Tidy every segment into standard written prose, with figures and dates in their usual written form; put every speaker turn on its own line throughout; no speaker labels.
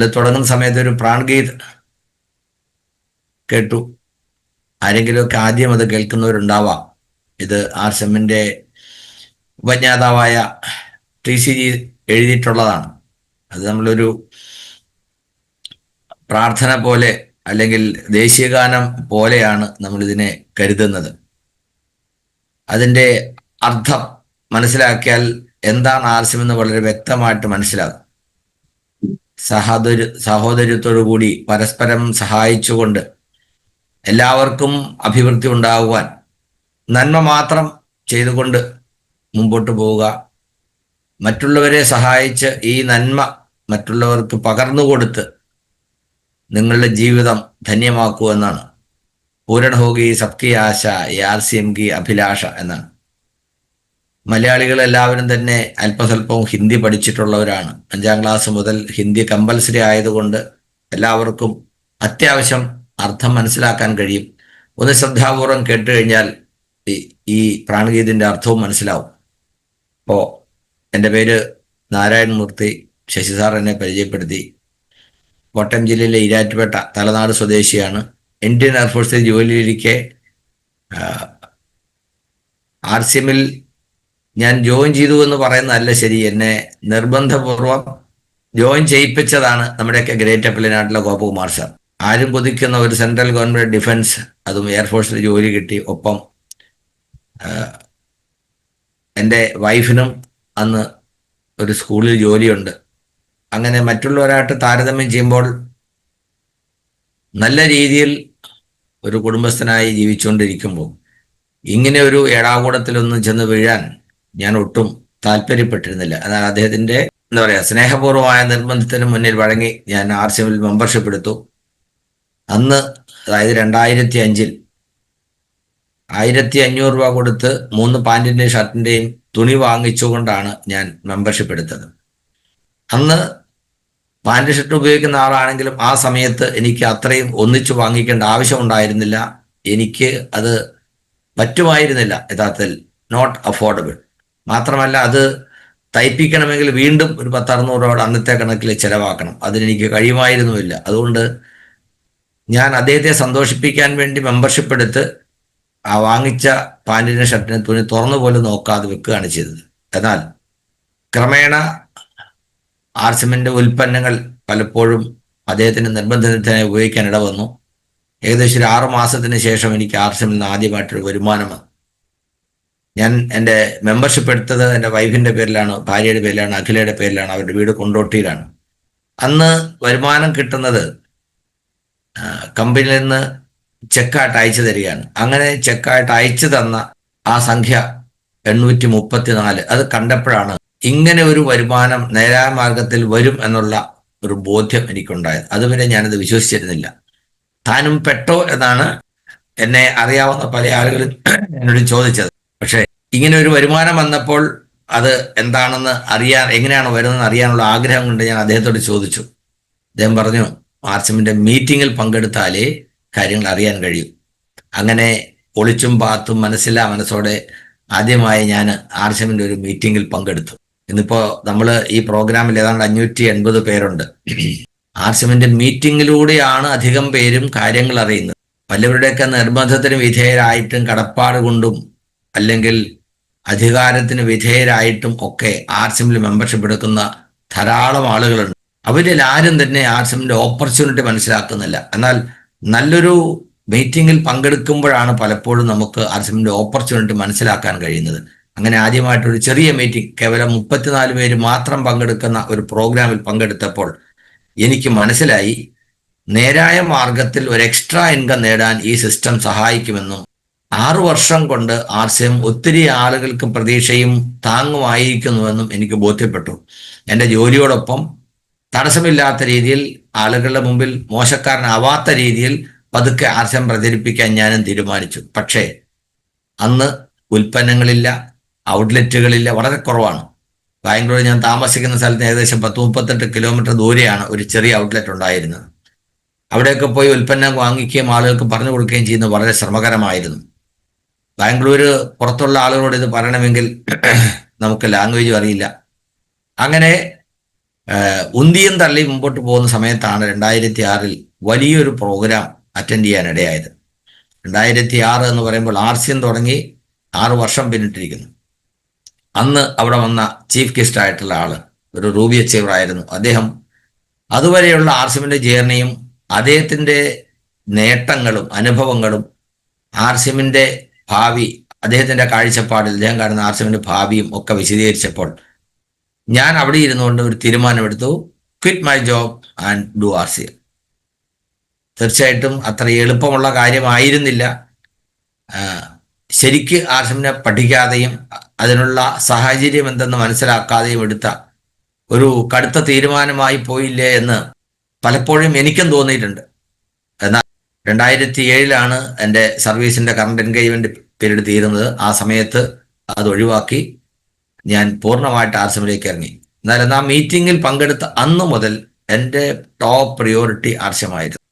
നമ്മൾ തുടങ്ങുന്ന സമയത്ത് ഒരു പ്രാൺഗീത് കേട്ടു. ആരെങ്കിലുമൊക്കെ ആദ്യം അത് കേൾക്കുന്നവരുണ്ടാവാം. ഇത് ആർസെമ്മിൻ്റെ ഉപജ്ഞാതാവായ TCG എഴുതിയിട്ടുള്ളതാണ്. അത് നമ്മളൊരു പ്രാർത്ഥന പോലെ അല്ലെങ്കിൽ ദേശീയഗാനം പോലെയാണ് നമ്മളിതിനെ കരുതുന്നത്. അതിൻ്റെ അർത്ഥം മനസ്സിലാക്കിയാൽ എന്താണ് ആർസെം എന്ന് വളരെ വ്യക്തമായിട്ട് മനസ്സിലാകും. സഹോദര്യത്തോടു കൂടി പരസ്പരം സഹായിച്ചുകൊണ്ട് എല്ലാവർക്കും അഭിവൃദ്ധി ഉണ്ടാകുവാൻ നന്മ മാത്രം ചെയ്തുകൊണ്ട് മുമ്പോട്ട് പോവുക, മറ്റുള്ളവരെ സഹായിച്ച് ഈ നന്മ മറ്റുള്ളവർക്ക് പകർന്നു കൊടുത്ത് നിങ്ങളുടെ ജീവിതം ധന്യമാക്കൂ എന്നാണ്. പൂരൺ ഹോഗി സബ്കി ആശ ആർസിഎം കി അഭിലാഷ എന്നാണ്. മലയാളികൾ എല്ലാവരും തന്നെ അല്പസ്വല്പവും ഹിന്ദി പഠിച്ചിട്ടുള്ളവരാണ്. 5ാം ക്ലാസ് മുതൽ ഹിന്ദി കമ്പൽസറി ആയതുകൊണ്ട് എല്ലാവർക്കും അത്യാവശ്യം അർത്ഥം മനസ്സിലാക്കാൻ കഴിയും. ഒന്ന് ശ്രദ്ധാപൂർവം കേട്ട് കഴിഞ്ഞാൽ ഈ പ്രാൺഗീതിൻ്റെ അർത്ഥവും മനസ്സിലാവും. അപ്പോൾ എൻ്റെ പേര് നാരായണ മൂർത്തി. ശശി സാർ എന്നെ പരിചയപ്പെടുത്തി. കോട്ടയം ജില്ലയിലെ ഇരാറ്റുപേട്ട തലനാട് സ്വദേശിയാണ്. ഇന്ത്യൻ എയർഫോഴ്സിൽ ജോലിയിലിരിക്കെ ആർസിഎമ്മിൽ ഞാൻ ജോയിൻ ചെയ്തു എന്ന് പറയുന്നതല്ല ശരി, എന്നെ നിർബന്ധപൂർവം ജോയിൻ ചെയ്യിപ്പിച്ചതാണ് നമ്മുടെയൊക്കെ ഗ്രേറ്റ് അപ്പലനാട്ടിലെ ഗോപകുമാർ സാർ. ആരും കൊതിക്കുന്ന ഒരു സെൻട്രൽ ഗവൺമെന്റ് ഡിഫൻസ്, അതും എയർഫോഴ്സിൽ ജോലി കിട്ടി. ഒപ്പം എൻ്റെ വൈഫിനും അന്ന് ഒരു സ്കൂളിൽ ജോലിയുണ്ട്. അങ്ങനെ മറ്റുള്ളവരായിട്ട് താരതമ്യം ചെയ്യുമ്പോൾ നല്ല രീതിയിൽ ഒരു കുടുംബസ്ഥനായി ജീവിച്ചുകൊണ്ടിരിക്കുമ്പോൾ ഇങ്ങനെ ഒരു ഏടാകൂടത്തിലൊന്നും ചെന്ന് വീഴാൻ ഞാൻ ഒട്ടും താല്പര്യപ്പെട്ടിരുന്നില്ല. എന്നാൽ അദ്ദേഹത്തിൻ്റെ എന്താ പറയുക സ്നേഹപൂർവമായ നിർബന്ധത്തിന് മുന്നിൽ വഴങ്ങി ഞാൻ ആർസിഎമ്മിൽ മെമ്പർഷിപ്പ് എടുത്തു. അന്ന് അതായത് 2005 1500 രൂപ കൊടുത്ത് 3 പാൻറ്റിൻ്റെയും ഷർട്ടിൻ്റെയും തുണി വാങ്ങിച്ചുകൊണ്ടാണ് ഞാൻ മെമ്പർഷിപ്പ് എടുത്തത്. അന്ന് പാൻറ് ഷർട്ട് ഉപയോഗിക്കുന്ന ആളാണെങ്കിലും ആ സമയത്ത് എനിക്ക് അത്രയും ഒന്നിച്ചു വാങ്ങിക്കേണ്ട ആവശ്യമുണ്ടായിരുന്നില്ല. എനിക്ക് അത് പറ്റുമായിരുന്നില്ല. യഥാർത്ഥത്തിൽ നോട്ട് അഫോർഡബിൾ. മാത്രമല്ല അത് തയ്പ്പിക്കണമെങ്കിൽ വീണ്ടും ഒരു 10-600 രൂപ അന്നത്തെ കണക്കിൽ ചിലവാക്കണം. അതിനെനിക്ക് കഴിയുമായിരുന്നുമില്ല. അതുകൊണ്ട് ഞാൻ അദ്ദേഹത്തെ സന്തോഷിപ്പിക്കാൻ വേണ്ടി മെമ്പർഷിപ്പ് എടുത്ത് ആ വാങ്ങിച്ച പാൻറ്റിൻ്റെ ഷർട്ടിന് തുണി തുറന്നു പോലും നോക്കാതെ വെക്കുകയാണ് ചെയ്തത്. എന്നാൽ ക്രമേണ ആർസിഎമ്മിൻ്റെ ഉൽപ്പന്നങ്ങൾ പലപ്പോഴും അദ്ദേഹത്തിൻ്റെ നിർബന്ധത്തിനായി ഉപയോഗിക്കാൻ ഇടവന്നു. ഏകദേശം ഒരു 6 മാസത്തിന് ശേഷം എനിക്ക് ആർസിഎമ്മിൽ നിന്ന് ആദ്യമായിട്ടൊരു വരുമാനം വന്നു. ഞാൻ എൻ്റെ മെമ്പർഷിപ്പ് എടുത്തത് എൻ്റെ വൈഫിൻ്റെ പേരിലാണ്, ഭാര്യയുടെ പേരിലാണ്, അഖിലയുടെ പേരിലാണ്. അവരുടെ വീട് കൊണ്ടോട്ടിയിലാണ്. അന്ന് വരുമാനം കിട്ടുന്നത് കമ്പനിയിൽ നിന്ന് ചെക്കായിട്ട് അയച്ചു തരികയാണ്. അങ്ങനെ ചെക്കായിട്ട് അയച്ചു തന്ന ആ സംഖ്യ 834. അത് കണ്ടപ്പോഴാണ് ഇങ്ങനെ ഒരു വരുമാനം നേരായ മാർഗത്തിൽ വരും എന്നുള്ള ഒരു ബോധ്യം എനിക്കുണ്ടായത്. അതുവരെ ഞാനത് വിശ്വസിച്ചിരുന്നില്ല. താനും പെട്ടോ എന്നാണ് എന്നെ അറിയാവുന്ന പല ആളുകളും എന്നോട് ചോദിച്ചത്. പക്ഷേ ഇങ്ങനെ ഒരു വരുമാനം വന്നപ്പോൾ അത് എന്താണെന്ന് അറിയാൻ, എങ്ങനെയാണ് വരുന്നതെന്ന് അറിയാനുള്ള ആഗ്രഹം കൊണ്ട് ഞാൻ അദ്ദേഹത്തോട് ചോദിച്ചു. അദ്ദേഹം പറഞ്ഞു, ആർസിഎമ്മിൻ്റെ മീറ്റിങ്ങിൽ പങ്കെടുത്താലേ കാര്യങ്ങൾ അറിയാൻ കഴിയും. അങ്ങനെ ഒളിച്ചും പാത്തും മനസ്സില്ലാ മനസ്സോടെ ആദ്യമായി ഞാൻ ആർസിഎമ്മിൻ്റെ ഒരു മീറ്റിങ്ങിൽ പങ്കെടുത്തു. ഇന്നിപ്പോൾ നമ്മൾ ഈ പ്രോഗ്രാമിൽ ഏതാണ്ട് 580 പേരുണ്ട്. ആർസിഎമ്മിൻ്റെ മീറ്റിങ്ങിലൂടെയാണ് അധികം പേരും കാര്യങ്ങൾ അറിയുന്നത്. പലവരുടെയൊക്കെ നിർബന്ധത്തിന് വിധേയരായിട്ടും കടപ്പാട് കൊണ്ടും അല്ലെങ്കിൽ അധികാരത്തിന് വിധേയരായിട്ടും ഒക്കെ ആർസിഎമ്മിൽ മെമ്പർഷിപ്പ് എടുക്കുന്ന ധാരാളം ആളുകളുണ്ട്. അവരിൽ ആരും തന്നെ ആർസിഎമ്മിൻ്റെ ഓപ്പർച്യൂണിറ്റി മനസ്സിലാക്കുന്നില്ല. എന്നാൽ നല്ലൊരു മീറ്റിങ്ങിൽ പങ്കെടുക്കുമ്പോഴാണ് പലപ്പോഴും നമുക്ക് ആർസിഎമ്മിൻ്റെ ഓപ്പർച്യൂണിറ്റി മനസ്സിലാക്കാൻ കഴിയുന്നത്. അങ്ങനെ ആദ്യമായിട്ടൊരു ചെറിയ മീറ്റിംഗ്, കേവലം 34 പേര് മാത്രം പങ്കെടുക്കുന്ന ഒരു പ്രോഗ്രാമിൽ പങ്കെടുത്തപ്പോൾ എനിക്ക് മനസ്സിലായി, നേരായ മാർഗത്തിൽ ഒരു എക്സ്ട്രാ ഇൻകം നേടാൻ ഈ സിസ്റ്റം സഹായിക്കുമെന്നും 6 വർഷം കൊണ്ട് ആർസിഎം ഒത്തിരി ആളുകൾക്ക് പ്രതീക്ഷയും താങ്ങുമായിരിക്കുന്നുവെന്നും എനിക്ക് ബോധ്യപ്പെട്ടു. എൻ്റെ ജോലിയോടൊപ്പം തടസ്സമില്ലാത്ത രീതിയിൽ ആളുകളുടെ മുമ്പിൽ മോശക്കാരനാവാത്ത രീതിയിൽ പതുക്കെ ആർസിഎം പ്രചരിപ്പിക്കാൻ ഞാനും തീരുമാനിച്ചു. പക്ഷേ അന്ന് ഉൽപ്പന്നങ്ങളില്ല, ഔട്ട്ലെറ്റുകളില്ല, വളരെ കുറവാണ്. ബാംഗ്ലൂർ ഞാൻ താമസിക്കുന്ന സ്ഥലത്ത് ഏകദേശം 10-38 കിലോമീറ്റർ ദൂരെയാണ് ഒരു ചെറിയ ഔട്ട്ലെറ്റ് ഉണ്ടായിരുന്നത്. അവിടെയൊക്കെ പോയി ഉൽപ്പന്നം വാങ്ങിക്കുകയും ആളുകൾക്ക് പറഞ്ഞു കൊടുക്കുകയും ചെയ്യുന്നത് വളരെ ശ്രമകരമായിരുന്നു. ബാംഗ്ലൂർ പുറത്തുള്ള ആളുകളോട് ഇത് പറയണമെങ്കിൽ നമുക്ക് ലാംഗ്വേജും അറിയില്ല. അങ്ങനെ ഉന്തിയും തള്ളി മുമ്പോട്ട് പോകുന്ന സമയത്താണ് 2006 വലിയൊരു പ്രോഗ്രാം അറ്റൻഡ് ചെയ്യാനിടയായത്. 2006 എന്ന് പറയുമ്പോൾ RCM തുടങ്ങി 6 വർഷം പിന്നിട്ടിരിക്കുന്നു. അന്ന് അവിടെ വന്ന ചീഫ് ഗസ്റ്റ് ആയിട്ടുള്ള ആള് ഒരു റൂബി അച്ചീവർ ആയിരുന്നു. അദ്ദേഹം അതുവരെയുള്ള RCMന്റെ ജേർണിയും അദ്ദേഹത്തിന്റെ നേട്ടങ്ങളും അനുഭവങ്ങളും RCMന്റെ ഭാവി, അദ്ദേഹത്തിന്റെ കാഴ്ചപ്പാടിൽ അദ്ദേഹം കാണുന്ന RCMന്റെ ഭാവിയും ഒക്കെ വിശദീകരിച്ചപ്പോൾ ഞാൻ അവിടെ ഇരുന്നുകൊണ്ട് ഒരു തീരുമാനമെടുത്തു, quit my job and do RCM. തീർച്ചയായിട്ടും അത്ര എളുപ്പമുള്ള കാര്യമായിരുന്നില്ല. ശരിക്ക് RCMനെ പഠിക്കാതെയും അതിനുള്ള സാഹചര്യം എന്തെന്ന് മനസ്സിലാക്കാതെയും എടുത്ത ഒരു കടുത്ത തീരുമാനമായി പോയില്ലേ എന്ന് പലപ്പോഴും എനിക്കും തോന്നിയിട്ടുണ്ട്. എന്നാൽ 2007 എൻ്റെ സർവീസിന്റെ കറണ്ട് എൻഗേജ്മെന്റ് പീരീഡ് തീരുന്നത്. ആ സമയത്ത് അത് ഒഴിവാക്കി ഞാൻ പൂർണ്ണമായിട്ട് RCMലേക്ക് ഇറങ്ങി. എന്നാലും ആ മീറ്റിങ്ങിൽ പങ്കെടുത്ത അന്നു മുതൽ എൻ്റെ ടോപ്പ് പ്രിയോറിറ്റി RCM ആയിരുന്നു.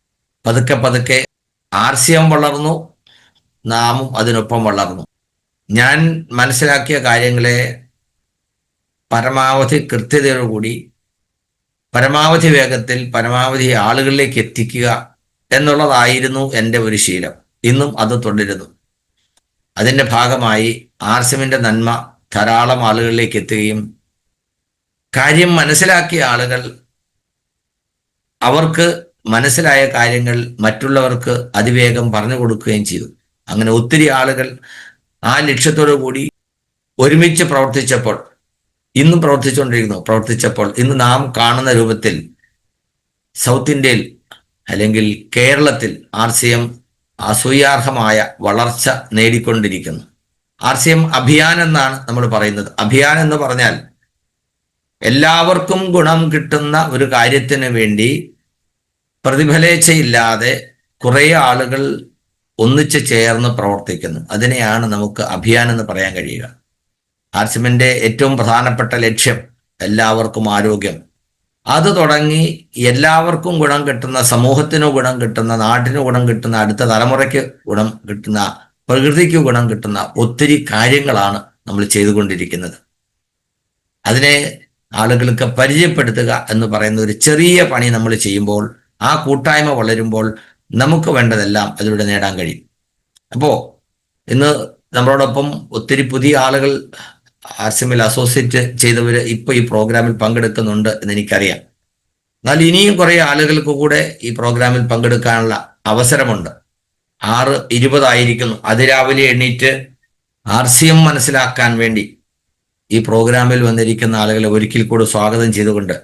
പതുക്കെ പതുക്കെ RCM വളർന്നു, നാമും അതിനൊപ്പം വളർന്നു. ഞാൻ മനസ്സിലാക്കിയ കാര്യങ്ങളെ പരമാവധി കൃത്യതയോടുകൂടി പരമാവധി വേഗത്തിൽ പരമാവധി ആളുകളിലേക്ക് എത്തിക്കുക എന്നുള്ളതായിരുന്നു എൻ്റെ ഒരു ശീലം. ഇന്നും അത് തുടരുന്നു. അതിൻ്റെ ഭാഗമായി RCMന്റെ നന്മ ധാരാളം ആളുകളിലേക്ക് എത്തുകയും കാര്യം മനസ്സിലാക്കിയ ആളുകൾ അവർക്ക് മനസ്സിലായ കാര്യങ്ങൾ മറ്റുള്ളവർക്ക് അതിവേഗം പറഞ്ഞു കൊടുക്കുകയും ചെയ്തു. അങ്ങനെ ഒത്തിരി ആളുകൾ ആ ലക്ഷ്യത്തോടു കൂടി ഒരുമിച്ച് ഇന്നും പ്രവർത്തിച്ചപ്പോൾ ഇന്ന് നാം കാണുന്ന രൂപത്തിൽ സൗത്ത് ഇന്ത്യയിൽ അല്ലെങ്കിൽ കേരളത്തിൽ RCM അസൂയാർഹമായ വളർച്ച നേടിക്കൊണ്ടിരിക്കുന്നു. RCM അഭിയാൻ എന്നാണ് നമ്മൾ പറയുന്നത്. അഭിയാൻ എന്ന് പറഞ്ഞാൽ എല്ലാവർക്കും ഗുണം കിട്ടുന്ന ഒരു കാര്യത്തിന് വേണ്ടി പ്രതിഫലേച്ഛയില്ലാതെ കുറേ ആളുകൾ ഒന്നിച്ചു ചേർന്ന് പ്രവർത്തിക്കുന്നു. അതിനെയാണ് നമുക്ക് അഭിയാൻ എന്ന് പറയാൻ കഴിയുക. RCMന്റെ ഏറ്റവും പ്രധാനപ്പെട്ട ലക്ഷ്യം എല്ലാവർക്കും ആരോഗ്യം. അത് തുടങ്ങി എല്ലാവർക്കും ഗുണം കിട്ടുന്ന, സമൂഹത്തിന് ഗുണം കിട്ടുന്ന, നാടിന് ഗുണം കിട്ടുന്ന, അടുത്ത തലമുറയ്ക്ക് ഗുണം കിട്ടുന്ന, പ്രകൃതിക്ക് ഗുണം കിട്ടുന്ന ഒത്തിരി കാര്യങ്ങളാണ് നമ്മൾ ചെയ്തുകൊണ്ടിരിക്കുന്നത്. അതിനെ ആളുകൾക്ക് പരിചയപ്പെടുത്തുക എന്ന് പറയുന്ന ഒരു ചെറിയ പണി നമ്മൾ ചെയ്യുമ്പോൾ, ആ കൂട്ടായ്മ വളരുമ്പോൾ നമുക്ക് വേണ്ടതെല്ലാം അതിലൂടെ നേടാൻ കഴിയും. അപ്പോൾ ഇന്ന് നമ്മളോടൊപ്പം ഒത്തിരി പുതിയ ആളുകൾ RCMൽ അസോസിയേറ്റ് ചെയ്തവർ ഇപ്പോൾ ഈ പ്രോഗ്രാമിൽ പങ്കെടുക്കുന്നുണ്ട് എന്ന് എനിക്കറിയാം. എന്നാൽ ഇനിയും കുറേ ആളുകൾക്ക് കൂടെ ഈ പ്രോഗ്രാമിൽ പങ്കെടുക്കാനുള്ള അവസരമുണ്ട്. 6:20 ആയിരിക്കുന്നു. അതിരാവിലെ എണ്ണീറ്റ് RCM മനസ്സിലാക്കാൻ വേണ്ടി ഈ പ്രോഗ്രാമിൽ വന്നിരിക്കുന്ന ആളുകളെ ഒരിക്കൽ കൂടി സ്വാഗതം ചെയ്തുകൊണ്ട്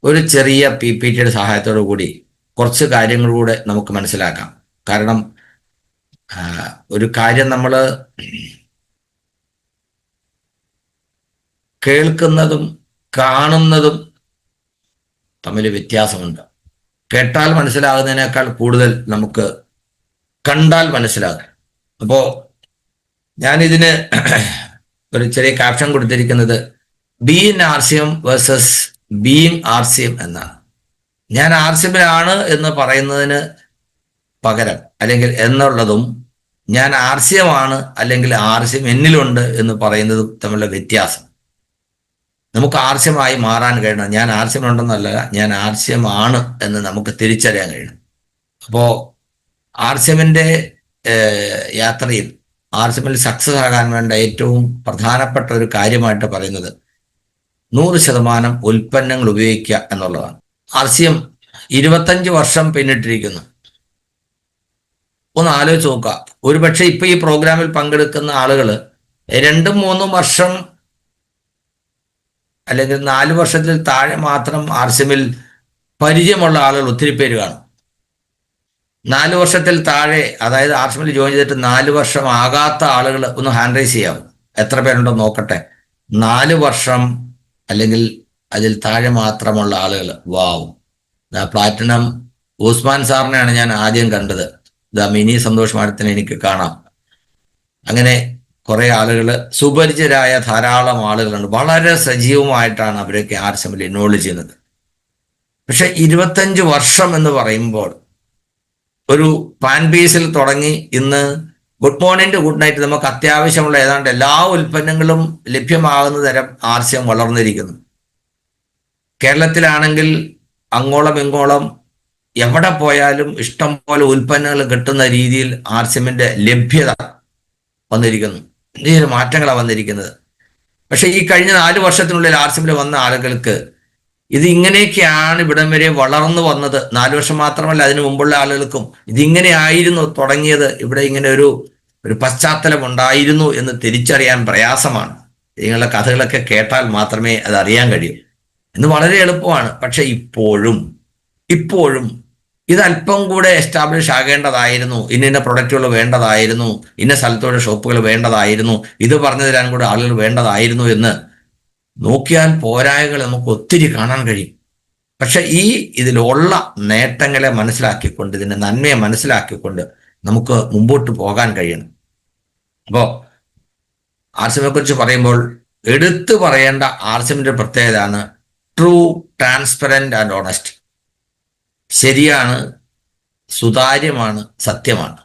ഒരു ചെറിയ PPTയുടെ സഹായത്തോടു കൂടി കുറച്ച് കാര്യങ്ങളിലൂടെ നമുക്ക് മനസ്സിലാക്കാം. കാരണം ഒരു കാര്യം നമ്മൾ കേൾക്കുന്നതും കാണുന്നതും തമ്മിൽ വ്യത്യാസമുണ്ട്. കേട്ടാൽ മനസ്സിലാകുന്നതിനേക്കാൾ കൂടുതൽ നമുക്ക് കണ്ടാൽ മനസ്സിലാകും. അപ്പോൾ ഞാനിതിന് ഒരു ചെറിയ ക്യാപ്ഷൻ കൊടുത്തിരിക്കുന്നത് being RCM versus being RCM എന്നാണ്. ഞാൻ RCMലാണ് എന്ന് പറയുന്നതിന് പകരം അല്ലെങ്കിൽ എന്നുള്ളതും ഞാൻ RCM ആണ് അല്ലെങ്കിൽ RCM എന്നിലുണ്ട് എന്ന് പറയുന്നതും തമ്മിലുള്ള വ്യത്യാസം. നമുക്ക് RCM ആയി മാറാൻ കഴിയണം. ഞാൻ RCM ഉണ്ടെന്നല്ല, ഞാൻ RCM ആണ് എന്ന് നമുക്ക് തിരിച്ചറിയാൻ കഴിയണം. അപ്പോൾ RCMന്റെ യാത്രയിൽ RCMൽ സക്സസ് ആകാൻ വേണ്ട ഏറ്റവും പ്രധാനപ്പെട്ട ഒരു കാര്യമായിട്ട് പറയുന്നത് 100% ഉൽപ്പന്നങ്ങൾ ഉപയോഗിക്കുക എന്നുള്ളതാണ്. RCM 25 വർഷം പിന്നിട്ടിരിക്കുന്നു. ഒന്ന് ആലോചിച്ച് നോക്കുക. ഒരുപക്ഷെ ഇപ്പൊ ഈ പ്രോഗ്രാമിൽ പങ്കെടുക്കുന്ന ആളുകൾ 2-3 വർഷം അല്ലെങ്കിൽ 4 വർഷത്തിൽ താഴെ മാത്രം RCMൽ പരിചയമുള്ള ആളുകൾ ഒത്തിരി പേര് കാണും. 4 വർഷത്തിൽ താഴെ, അതായത് RCMൽ ജോയിൻ ചെയ്തിട്ട് 4 വർഷം ആകാത്ത ആളുകൾ ഒന്ന് ഹാൻഡ് റൈസ് ചെയ്യാവും. എത്ര പേരുണ്ടോ നോക്കട്ടെ. 4 വർഷം അല്ലെങ്കിൽ അതിൽ താഴെ മാത്രമുള്ള ആളുകൾ. വാവ്. പ്ലാറ്റിനം ഉസ്മാൻ സാറിനെയാണ് ഞാൻ ആദ്യം കണ്ടത്. മിനി സന്തോഷ് മാഡത്തിനെ എനിക്ക് കാണാം. അങ്ങനെ കുറെ ആളുകൾ, സുപരിചിതരായ ധാരാളം ആളുകളുണ്ട്. വളരെ സജീവമായിട്ടാണ് അവരൊക്കെ RCMൽ ഇൻവോൾവ് ചെയ്യുന്നത്. പക്ഷെ 25 വർഷം എന്ന് പറയുമ്പോൾ ഒരു പാൻ പീസിൽ തുടങ്ങി ഇന്ന് ഗുഡ് മോർണിംഗ് ഗുഡ് നൈറ്റ് നമുക്ക് അത്യാവശ്യമുള്ള ഏതാണ്ട് എല്ലാ ഉൽപ്പന്നങ്ങളും ലഭ്യമാകുന്ന തരം RCM വളർന്നിരിക്കുന്നു. കേരളത്തിലാണെങ്കിൽ അങ്ങോളം ഇങ്ങോളം എവിടെ പോയാലും ഇഷ്ടം പോലെ ഉൽപ്പന്നങ്ങൾ കിട്ടുന്ന രീതിയിൽ ആർസിഎമ്മിന്റെ ലഭ്യത വന്നിരിക്കുന്നു. വലിയൊരു മാറ്റങ്ങളാണ് വന്നിരിക്കുന്നത്. പക്ഷെ ഈ കഴിഞ്ഞ 4 വർഷത്തിനുള്ളിൽ ആർസിഎമ്മിൽ വന്ന ആളുകൾക്ക് ഇത് ഇങ്ങനെയൊക്കെയാണ് ഇവിടം വരെ വളർന്നു വന്നത്. 4 വർഷം മാത്രമല്ല, അതിനു മുമ്പുള്ള ആളുകൾക്കും ഇതിങ്ങനെ ആയിരുന്നു തുടങ്ങിയത്. ഇവിടെ ഇങ്ങനെ ഒരു പശ്ചാത്തലം ഉണ്ടായിരുന്നു എന്ന് തിരിച്ചറിയാൻ പ്രയാസമാണ്. നിങ്ങളുടെ കഥകളൊക്കെ കേട്ടാൽ മാത്രമേ അത് അറിയാൻ കഴിയൂ. ഇന്ന് വളരെ എളുപ്പമാണ്. പക്ഷെ ഇപ്പോഴും ഇത് അല്പം കൂടെ എസ്റ്റാബ്ലിഷ് ആകേണ്ടതായിരുന്നു. ഇന്ന പ്രൊഡക്റ്റുകൾ വേണ്ടതായിരുന്നു, ഇന്ന സ്ഥലത്തോടെ ഷോപ്പുകൾ വേണ്ടതായിരുന്നു, ഇത് പറഞ്ഞു തരാൻ കൂടെ ആളുകൾ വേണ്ടതായിരുന്നു എന്ന് നോക്കിയാൽ പോരായകൾ നമുക്ക് ഒത്തിരി കാണാൻ കഴിയും. പക്ഷെ ഇതിലുള്ള നേട്ടങ്ങളെ മനസ്സിലാക്കിക്കൊണ്ട്, ഇതിന്റെ നന്മയെ മനസ്സിലാക്കിക്കൊണ്ട് നമുക്ക് മുമ്പോട്ട് പോകാൻ കഴിയണം. അപ്പോൾ ആർസിഎമ്മിനെ കുറിച്ച് പറയുമ്പോൾ എടുത്തു പറയേണ്ട ആർസിഎമ്മിന്റെ പ്രത്യേകതയാണ് ട്രൂ, ട്രാൻസ്പെറന്റ് ആൻഡ് ഓണസ്റ്റ്. ശരിയാണ്, സുതാര്യമാണ്, സത്യമാണ്.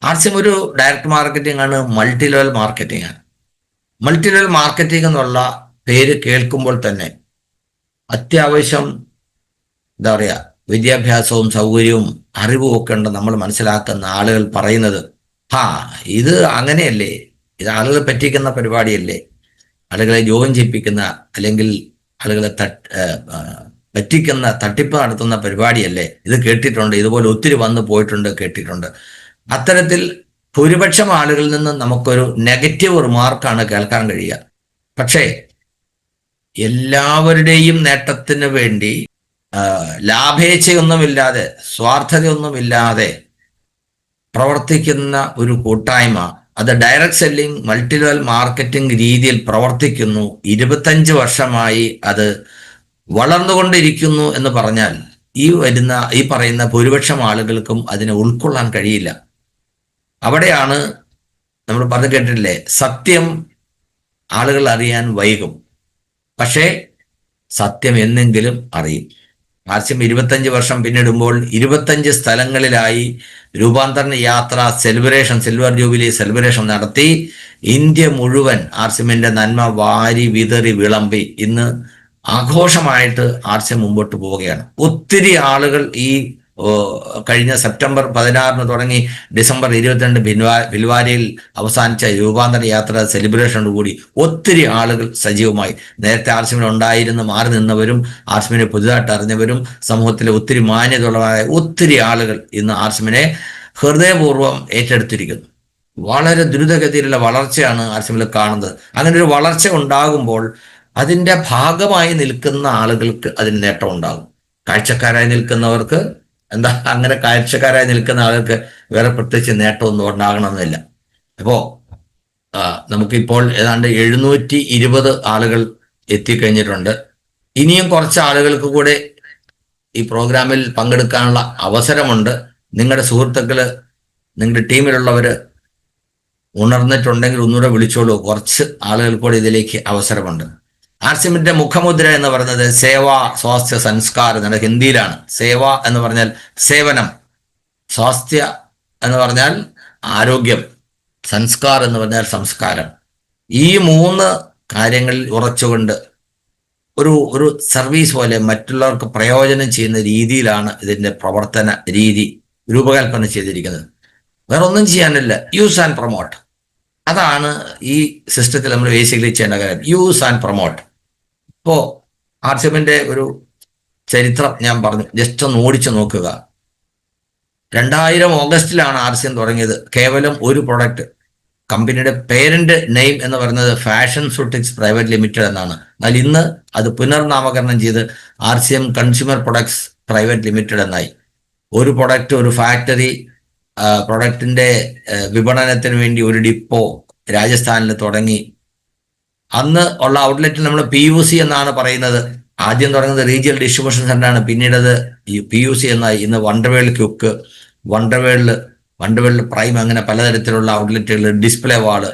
ആർസിഎം ഒരു ഡയറക്ട് മാർക്കറ്റിംഗ് ആണ്, മൾട്ടി ലെവൽ മാർക്കറ്റിംഗ് ആണ്. മൾട്ടി ലെവൽ മാർക്കറ്റിംഗ് എന്നുള്ള പേര് കേൾക്കുമ്പോൾ തന്നെ അത്യാവശ്യം എന്താ പറയുക, വിദ്യാഭ്യാസവും സൗകര്യവും അറിവും ഒക്കെ ഉണ്ട് നമ്മൾ മനസ്സിലാക്കുന്ന ആളുകൾ പറയുന്നത്, ഇത് അങ്ങനെയല്ലേ, ഇത് ആളുകളെ പറ്റിക്കുന്ന പരിപാടിയല്ലേ, ആളുകളെ ജോയിൻ ചെയ്യിപ്പിക്കുന്ന അല്ലെങ്കിൽ ആളുകളെ പറ്റിക്കുന്ന തട്ടിപ്പ് നടത്തുന്ന പരിപാടിയല്ലേ, ഇത് കേട്ടിട്ടുണ്ട്, ഇതുപോലെ ഒത്തിരി വന്നു പോയിട്ടുണ്ട്, കേട്ടിട്ടുണ്ട്. അത്തരത്തിൽ ഭൂരിപക്ഷം ആളുകളിൽ നിന്ന് നമുക്കൊരു നെഗറ്റീവ് റിമാർക്കാണ് കേൾക്കാൻ കഴിയുക. പക്ഷേ എല്ലാവരുടെയും നേട്ടത്തിന് വേണ്ടി ലാഭേച്ഛയൊന്നുമില്ലാതെ, സ്വാർത്ഥതയൊന്നുമില്ലാതെ പ്രവർത്തിക്കുന്ന ഒരു കൂട്ടായ്മ, അത് direct selling, multi level marketing രീതിയിൽ പ്രവർത്തിക്കുന്നു. 25 വർഷമായി അത് വളർന്നുകൊണ്ടിരിക്കുന്നു എന്ന് പറഞ്ഞാൽ ഈ പറയുന്ന ഭൂരിപക്ഷം ആളുകൾക്കും അതിനെ ഉൾക്കൊള്ളാൻ കഴിയില്ല. അവിടെയാണ് നമ്മൾ പറഞ്ഞു കേട്ടിട്ടില്ലേ, സത്യം ആളുകൾ അറിയാൻ വൈകും, പക്ഷേ സത്യം എന്നെങ്കിലും അറിയും. ആർസിഎം 25 വർഷം പിന്നിടുമ്പോൾ 25 സ്ഥലങ്ങളിലായി രൂപാന്തരണ യാത്ര സെലിബ്രേഷൻ, സിൽവർ ജൂബിലി സെലിബ്രേഷൻ നടത്തി ഇന്ത്യ മുഴുവൻ ആർസിഎമ്മിന്റെ നന്മ വാരി വിതറി വിളമ്പി ഇന്ന് ആഘോഷമായിട്ട് ആർസിഎം മുമ്പോട്ട് പോവുകയാണ്. ഒത്തിരി ആളുകൾ ഈ കഴിഞ്ഞ സെപ്റ്റംബർ 16 തുടങ്ങി ഡിസംബർ 22 ഭിൽവാരയിൽ അവസാനിച്ച രൂപാന്തര യാത്ര സെലിബ്രേഷനോടുകൂടി ഒത്തിരി ആളുകൾ സജീവമായി. നേരത്തെ ആർസിഎമ്മിൽ ഉണ്ടായിരുന്ന മാറി നിന്നവരും ആർസിഎമ്മിനെ പുതുതായിട്ട് അറിഞ്ഞവരും സമൂഹത്തിലെ ഒത്തിരി മാന്യതയുള്ളവരായ ഒത്തിരി ആളുകൾ ഇന്ന് ആർസിഎമ്മിനെ ഹൃദയപൂർവ്വം ഏറ്റെടുത്തിരിക്കുന്നു. വളരെ ദ്രുതഗതിയിലുള്ള വളർച്ചയാണ് ആർസിഎമ്മിൽ കാണുന്നത്. അങ്ങനെ ഒരു വളർച്ച ഉണ്ടാകുമ്പോൾ അതിൻ്റെ ഭാഗമായി നിൽക്കുന്ന ആളുകൾക്ക് അതിന് നേട്ടം ഉണ്ടാകും. കാഴ്ചക്കാരായി നിൽക്കുന്നവർക്ക് അങ്ങനെ കാഴ്ചക്കാരായി നിൽക്കുന്ന ആളുകൾക്ക് വേറെ പ്രത്യേകിച്ച് നേട്ടമൊന്നും ഉണ്ടാകണമെന്നില്ല. അപ്പോൾ നമുക്കിപ്പോൾ ഏതാണ്ട് 720 ആളുകൾ എത്തിക്കഴിഞ്ഞിട്ടുണ്ട്. ഇനിയും കുറച്ച് ആളുകൾക്ക് കൂടെ ഈ പ്രോഗ്രാമിൽ പങ്കെടുക്കാനുള്ള അവസരമുണ്ട്. നിങ്ങളുടെ സുഹൃത്തുക്കൾ, നിങ്ങളുടെ ടീമിലുള്ളവർ ഉണർന്നിട്ടുണ്ടെങ്കിൽ ഒന്നുകൂടെ വിളിച്ചോളൂ. കുറച്ച് ആളുകൾ കൂടെ ഇതിലേക്ക് അവസരമുണ്ട്. ആർസിഎമ്മിന്റെ മുഖമുദ്ര എന്ന് പറയുന്നത് സേവ, സ്വാസ്ഥ്യ, സംസ്കാരം എന്ന ഹിന്ദിയിലാണ്. സേവ എന്ന് പറഞ്ഞാൽ സേവനം, സ്വാസ്ഥ്യ എന്ന് പറഞ്ഞാൽ ആരോഗ്യം, സംസ്കാരം എന്ന് പറഞ്ഞാൽ സംസ്കാരം. ഈ 3 കാര്യങ്ങളിൽ ഉറച്ചുകൊണ്ട് ഒരു സർവീസ് പോലെ മറ്റുള്ളവർക്ക് പ്രയോജനം ചെയ്യുന്ന രീതിയിലാണ് ഇതിന്റെ പ്രവർത്തന രീതി രൂപകൽപ്പന ചെയ്തിരിക്കുന്നത്. വേറെ ഒന്നും ചെയ്യാനില്ല. യൂസ് ആൻഡ് പ്രൊമോട്ട്, അതാണ് ഈ സിസ്റ്റത്തിൽ നമ്മൾ ബേസിക്കലി ചെയ്യേണ്ട കാര്യം. Use and promote. ഇപ്പോൾ ആർസിഎമ്മിന്റെ ഒരു ചരിത്രം ഞാൻ പറഞ്ഞു, ജസ്റ്റ് ഒന്ന് ഓടിച്ചു നോക്കുക. 2000 ഓഗസ്റ്റിലാണ് ആർസിഎം തുടങ്ങിയത്. കേവലം ഒരു പ്രൊഡക്റ്റ്. കമ്പനിയുടെ പേരന്റ് നെയിം എന്ന് പറയുന്നത് ഫാഷൻ സൂട്ടിക്സ് പ്രൈവറ്റ് ലിമിറ്റഡ് എന്നാണ്. എന്നാൽ ഇന്ന് അത് പുനർനാമകരണം ചെയ്ത് RCM consumer products private limited എന്നായി. ഒരു പ്രൊഡക്റ്റ്, ഒരു ഫാക്ടറി, പ്രൊഡക്റ്റിന്റെ വിപണനത്തിന് വേണ്ടി ഒരു ഡിപ്പോ രാജസ്ഥാനിൽ തുടങ്ങി. അന്ന് ഉള്ള ഔട്ട്ലെറ്റിൽ നമ്മൾ PUC എന്നാണ് പറയുന്നത്. ആദ്യം തുടങ്ങുന്നത് റീജിയണൽ ഡിസ്ട്രിബ്യൂഷൻ സെന്ററാണ്, പിന്നീട് അത് PUC എന്നായി. ഇന്ന് വണ്ടർവേൾഡ് ക്യുക്ക്, വണ്ടർവേൾഡ് പ്രൈം, അങ്ങനെ പലതരത്തിലുള്ള ഔട്ട്ലെറ്റുകൾ, ഡിസ്പ്ലേ വാള്.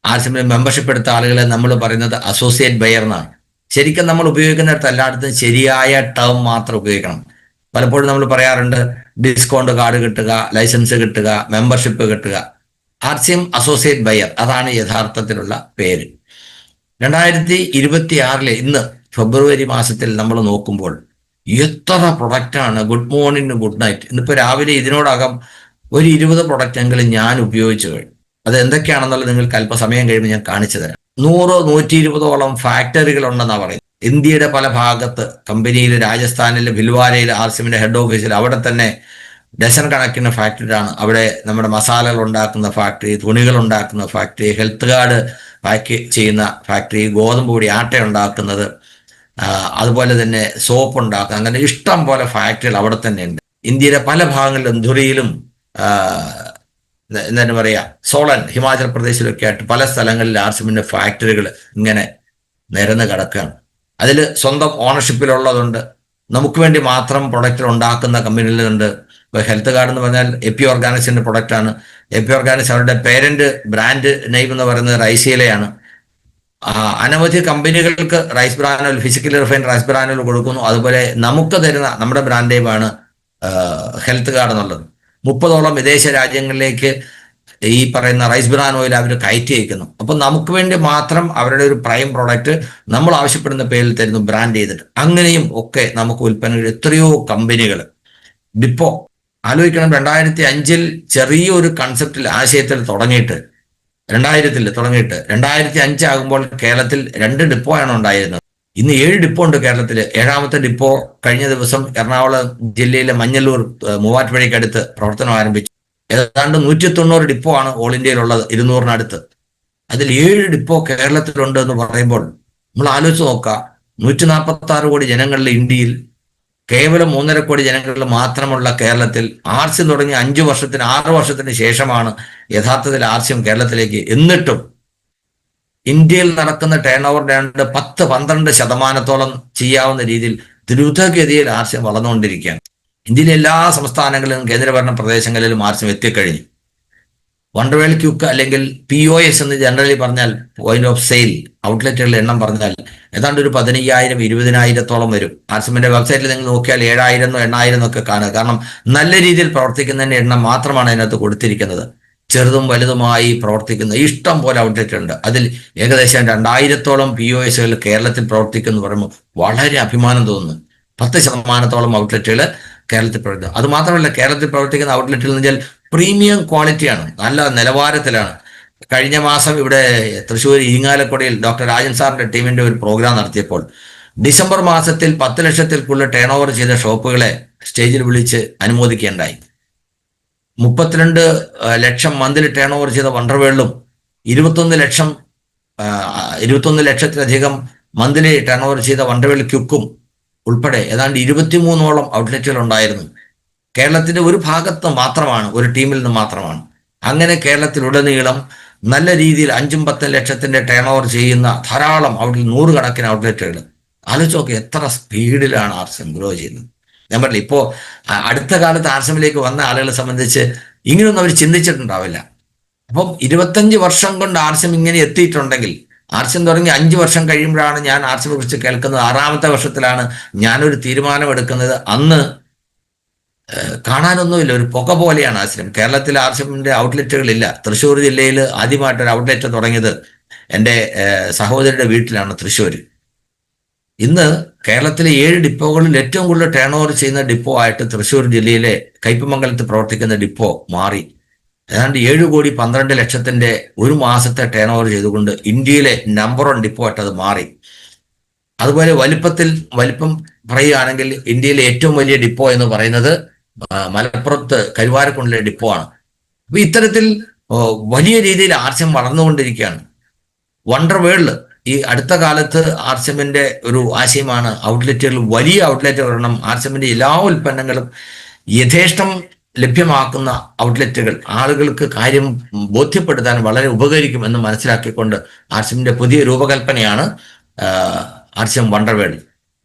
ആർസിഎമ്മിൽ മെമ്പർഷിപ്പ് എടുത്ത ആളുകളെ നമ്മൾ പറയുന്നത് അസോസിയേറ്റ് ബയർ എന്നാണ്. ശരിക്കും നമ്മൾ ഉപയോഗിക്കുന്നിടത്ത് എല്ലായിടത്തും ശരിയായ ടേം മാത്രം ഉപയോഗിക്കണം. പലപ്പോഴും നമ്മൾ പറയാറുണ്ട് ഡിസ്കൗണ്ട് കാർഡ് കിട്ടുക, ലൈസൻസ് കിട്ടുക, മെമ്പർഷിപ്പ് കിട്ടുക. ആർസിഎം അസോസിയേറ്റ് ബയർ, അതാണ് യഥാർത്ഥത്തിലുള്ള പേര്. 2026 ഇന്ന് ഫെബ്രുവരി മാസത്തിൽ നമ്മൾ നോക്കുമ്പോൾ എത്ര പ്രൊഡക്റ്റാണ് ഗുഡ് മോർണിംഗ് ഗുഡ് നൈറ്റ്. ഇന്നിപ്പോൾ രാവിലെ ഇതിനോടകം ഒരു 20 പ്രൊഡക്റ്റ് എങ്കിലും ഞാൻ ഉപയോഗിച്ചു കഴിഞ്ഞു. അത് എന്തൊക്കെയാണെന്നുള്ളത് നിങ്ങൾക്ക് അല്പസമയം കഴിയുമ്പോൾ ഞാൻ കാണിച്ചു തരാം. 100-120ഓളം ഫാക്ടറികൾ ഉണ്ടെന്നാണ് പറയുന്നത്. ഇന്ത്യയുടെ പല ഭാഗത്ത് കമ്പനിയിൽ, രാജസ്ഥാനിൽ ഭിൽവാരയിൽ ആർസിഎമ്മിന്റെ ഹെഡ് ഓഫീസിൽ അവിടെ തന്നെ ഡസൻ കണക്കിന് ഫാക്ടറിയാണ്. അവിടെ നമ്മുടെ മസാലകൾ ഉണ്ടാക്കുന്ന ഫാക്ടറി, തുണികൾ ഉണ്ടാക്കുന്ന ഫാക്ടറി, ഹെൽത്ത് കാർഡ് പാക്ക് ചെയ്യുന്ന ഫാക്ടറി, ഗോതമ്പ് പൊടി ആട്ട ഉണ്ടാക്കുന്നത്, അതുപോലെ തന്നെ സോപ്പ് ഉണ്ടാക്കുക, അങ്ങനെ ഇഷ്ടം പോലെ ഫാക്ടറികൾ അവിടെ തന്നെ ഉണ്ട്. ഇന്ത്യയിലെ പല ഭാഗങ്ങളിലും ധുരിയിലും എന്താണ് പറയുക, സോളൻ, ഹിമാചൽ പ്രദേശിലൊക്കെ ആയിട്ട് പല സ്ഥലങ്ങളിൽ ആർസിഎമ്മിന്റെ ഫാക്ടറികൾ ഇങ്ങനെ നിരന്ന് കിടക്കുകയാണ്. അതിൽ സ്വന്തം ഓണർഷിപ്പിലുള്ളതുണ്ട്, നമുക്ക് വേണ്ടി മാത്രം പ്രൊഡക്റ്റ് ഉണ്ടാക്കുന്ന കമ്പനികളുണ്ട്. ഇപ്പോൾ ഹെൽത്ത് കാർഡ് എന്ന് പറഞ്ഞാൽ എപി ഓർഗാനിക്സിന്റെ പ്രൊഡക്റ്റാണ്. എപി ഓർഗാനിക്സ് അവരുടെ പേരന്റ് ബ്രാൻഡ് നെയിം എന്ന് പറയുന്നത് റൈസിയിലെയാണ്. അനവധി കമ്പനികൾക്ക് റൈസ് ബ്രാനുകൾ, ഫിസിക്കലി റിഫൈൻഡ് റൈസ് ബ്രാനുകൾ കൊടുക്കുന്നു. അതുപോലെ നമുക്ക് തരുന്ന നമ്മുടെ ബ്രാൻഡ് നെയിമാണ് ഹെൽത്ത് കാർഡ് എന്നുള്ളത്. 30ഓളം വിദേശ രാജ്യങ്ങളിലേക്ക് ഈ പറയുന്ന റൈസ് ബ്രാൻ ഓയിൽ അവർ കയറ്റി അയക്കുന്നു. അപ്പം നമുക്ക് വേണ്ടി മാത്രം അവരുടെ ഒരു പ്രൈം പ്രോഡക്റ്റ് നമ്മൾ ആവശ്യപ്പെടുന്ന പേരിൽ തരുന്നു, ബ്രാൻഡ് ചെയ്തിട്ട്. അങ്ങനെയും ഒക്കെ നമുക്ക് ഉൽപ്പന്നങ്ങൾ, എത്രയോ കമ്പനികൾ. ഡിപ്പോ ആലോചിക്കണം, 2005 ചെറിയൊരു കൺസെപ്റ്റിൽ, ആശയത്തിൽ തുടങ്ങിയിട്ട് 2005 ആകുമ്പോൾ കേരളത്തിൽ 2 ഡിപ്പോയാണ് ഉണ്ടായിരുന്നത്. ഇന്ന് 7 ഡിപ്പോ ഉണ്ട് കേരളത്തിൽ. 7ാമത്തെ ഡിപ്പോ കഴിഞ്ഞ ദിവസം എറണാകുളം ജില്ലയിലെ മഞ്ഞല്ലൂർ മൂവാറ്റുപുഴയ്ക്കടുത്ത് പ്രവർത്തനം ആരംഭിച്ചു. ഏതാണ്ട് 190 ഡിപ്പോ ആണ് ഓൾ ഇന്ത്യയിലുള്ളത്, 200-നടുത്ത്. അതിൽ 7 ഡിപ്പോ കേരളത്തിലുണ്ട് എന്ന് പറയുമ്പോൾ നമ്മൾ ആലോചിച്ച് നോക്കുക. 146 കോടി ജനങ്ങളിൽ ഇന്ത്യയിൽ കേവലം 3.5 കോടി ജനങ്ങളിൽ മാത്രമുള്ള കേരളത്തിൽ ആർസിഎം തുടങ്ങി 5 വർഷത്തിന് 6 വർഷത്തിന് ശേഷമാണ് യഥാർത്ഥത്തിൽ ആർസിഎം കേരളത്തിലേക്ക്. എന്നിട്ടും ഇന്ത്യയിൽ നടക്കുന്ന ടേൺ ഓവറിന്റെ 10-12% ചെയ്യാവുന്ന രീതിയിൽ ദ്രുതഗതിയിൽ ആർസിഎം വളർന്നുകൊണ്ടിരിക്കുകയാണ്. ഇന്ത്യയിലെ എല്ലാ സംസ്ഥാനങ്ങളിലും കേന്ദ്രഭരണ പ്രദേശങ്ങളിലും ആർസിഎം എത്തിക്കഴിഞ്ഞു. വണ്ടർവേൾ ക്യൂക്ക് അല്ലെങ്കിൽ POS എന്ന് ജനറലി പറഞ്ഞാൽ പോയിന്റ് ഓഫ് സെയിൽ ഔട്ട്ലെറ്റുകളുടെ എണ്ണം പറഞ്ഞാൽ ഏതാണ്ട് ഒരു 15,000-20,000 വരും. ആർസിഎമ്മിന്റെ വെബ്സൈറ്റിൽ നിങ്ങൾ നോക്കിയാൽ 7,000-8,000 ഒക്കെ കാണുക. കാരണം നല്ല രീതിയിൽ പ്രവർത്തിക്കുന്നതിന്റെ എണ്ണം മാത്രമാണ് അതിനകത്ത് കൊടുത്തിരിക്കുന്നത്. ചെറുതും വലുതുമായി പ്രവർത്തിക്കുന്ന ഇഷ്ടം പോലെ ഔട്ട്ലെറ്റ് ഉണ്ട്. അതിൽ ഏകദേശം 2,000-ഓളം POSകൾ കേരളത്തിൽ പ്രവർത്തിക്കുന്നു പറയുമ്പോൾ വളരെ അഭിമാനം തോന്നുന്നു. 10% ഔട്ട്ലെറ്റുകൾ കേരളത്തിൽ പ്രവർത്തിക്കുന്നു. അത് മാത്രമല്ല, കേരളത്തിൽ പ്രവർത്തിക്കുന്ന ഔട്ട്ലെറ്റുകൾ എന്ന് വെച്ചാൽ പ്രീമിയം ക്വാളിറ്റിയാണ്, നല്ല നിലവാരത്തിലാണ്. കഴിഞ്ഞ മാസം ഇവിടെ തൃശ്ശൂർ ഇരിങ്ങാലക്കുടയിൽ ഡോക്ടർ രാജൻ സാറിന്റെ ടീമിന്റെ ഒരു പ്രോഗ്രാം നടത്തിയപ്പോൾ ഡിസംബർ മാസത്തിൽ 10 ലക്ഷത്തിൽ കൂടുതൽ ടേൺ ഓവർ ചെയ്ത ഷോപ്പുകളെ സ്റ്റേജിൽ വിളിച്ച് അനുമോദിക്കുകയുണ്ടായി. 32 ലക്ഷം മന്ത്ലി ടേൺ ഓവർ ചെയ്ത വണ്ടർവേളിലും 21 ലക്ഷത്തിലധികം മന്ത്ലി ടേൺ ഓവർ ചെയ്ത വണ്ടർവേൾ ക്യുക്കും ഉൾപ്പെടെ ഏതാണ്ട് 23ഓളം ഔട്ട്ലെറ്റുകൾ ഉണ്ടായിരുന്നു. കേരളത്തിന്റെ ഒരു ഭാഗത്ത് മാത്രമാണ്, ഒരു ടീമിൽ നിന്ന് മാത്രമാണ്. അങ്ങനെ കേരളത്തിലുടനീളം നല്ല രീതിയിൽ 5-10 ലക്ഷത്തിന്റെ ടേൺ ഓവർ ചെയ്യുന്ന ധാരാളം നൂറുകണക്കിന് ഔട്ട്ലെറ്റുകൾ. ആലോചിച്ച് നോക്കി എത്ര സ്പീഡിലാണ് ആർസിഎം ഗ്രോ ചെയ്യുന്നത്. ഞാൻ പറഞ്ഞില്ല, ഇപ്പോൾ അടുത്ത കാലത്ത് ആർസിഎമ്മിലേക്ക് വന്ന ആളുകളെ സംബന്ധിച്ച് ഇങ്ങനെയൊന്നും അവർ ചിന്തിച്ചിട്ടുണ്ടാവില്ല. അപ്പം 25 വർഷം കൊണ്ട് ആർസിഎം ഇങ്ങനെ എത്തിയിട്ടുണ്ടെങ്കിൽ, ആർസിഎം തുടങ്ങി 5 വർഷം കഴിയുമ്പോഴാണ് ഞാൻ ആർസിഎമ്മിനെ കുറിച്ച് കേൾക്കുന്നത്. 6ാമത്തെ വർഷത്തിലാണ് ഞാനൊരു തീരുമാനം എടുക്കുന്നത്. അന്ന് കാണാനൊന്നുമില്ല, ഒരു പുക പോലെയാണ് ആർസിഎം. കേരളത്തിൽ ആർസിഎമ്മിന്റെ ഔട്ട്ലെറ്റുകളില്ല. തൃശ്ശൂർ ജില്ലയിൽ ആദ്യമായിട്ടൊരു ഔട്ട്ലെറ്റ് തുടങ്ങിയത് എൻ്റെ സഹോദരിയുടെ വീട്ടിലാണ്, തൃശ്ശൂർ. ഇന്ന് കേരളത്തിലെ 7 ഡിപ്പോകളിൽ ഏറ്റവും കൂടുതൽ ടേൺ ഓവർ ചെയ്യുന്ന ഡിപ്പോ ആയിട്ട് തൃശ്ശൂർ ജില്ലയിലെ കയ്പമംഗലത്ത് പ്രവർത്തിക്കുന്ന ഡിപ്പോ മാറി. ഏതാണ്ട് 7,12 ലക്ഷത്തിന്റെ ഒരു മാസത്തെ ടേൺ ഓവർ ചെയ്തുകൊണ്ട് ഇന്ത്യയിലെ നമ്പർ 1 ഡിപ്പോ ആയിട്ട് അത് മാറി. അതുപോലെ വലിപ്പം പറയുകയാണെങ്കിൽ ഇന്ത്യയിലെ ഏറ്റവും വലിയ ഡിപ്പോ എന്ന് പറയുന്നത് മലപ്പുറത്ത് കരുവാരക്കുണ്ടിലെ ഡിപ്പോ ആണ്. അപ്പൊ ഇത്തരത്തിൽ വലിയ രീതിയിൽ ആർസിഎം വളർന്നുകൊണ്ടിരിക്കുകയാണ്. വണ്ടർ വേൾഡ് ഈ അടുത്ത കാലത്ത് ആർസിഎമ്മിന്റെ ഒരു ആശയമാണ് ഔട്ട്ലെറ്റുകൾ, വലിയ ഔട്ട്ലെറ്റുകൾ വരണം. ആർസിഎമ്മിന്റെ എല്ലാ ഉൽപ്പന്നങ്ങളും യഥേഷ്ടം ലഭ്യമാക്കുന്ന ഔട്ട്ലെറ്റുകൾ ആളുകൾക്ക് കാര്യം ബോധ്യപ്പെടുത്താൻ വളരെ ഉപകരിക്കുമെന്ന് മനസ്സിലാക്കിക്കൊണ്ട് ആർസിഎമ്മിന്റെ പുതിയ രൂപകൽപ്പനയാണ് ആർസിഎം വണ്ടർവേൾഡ്.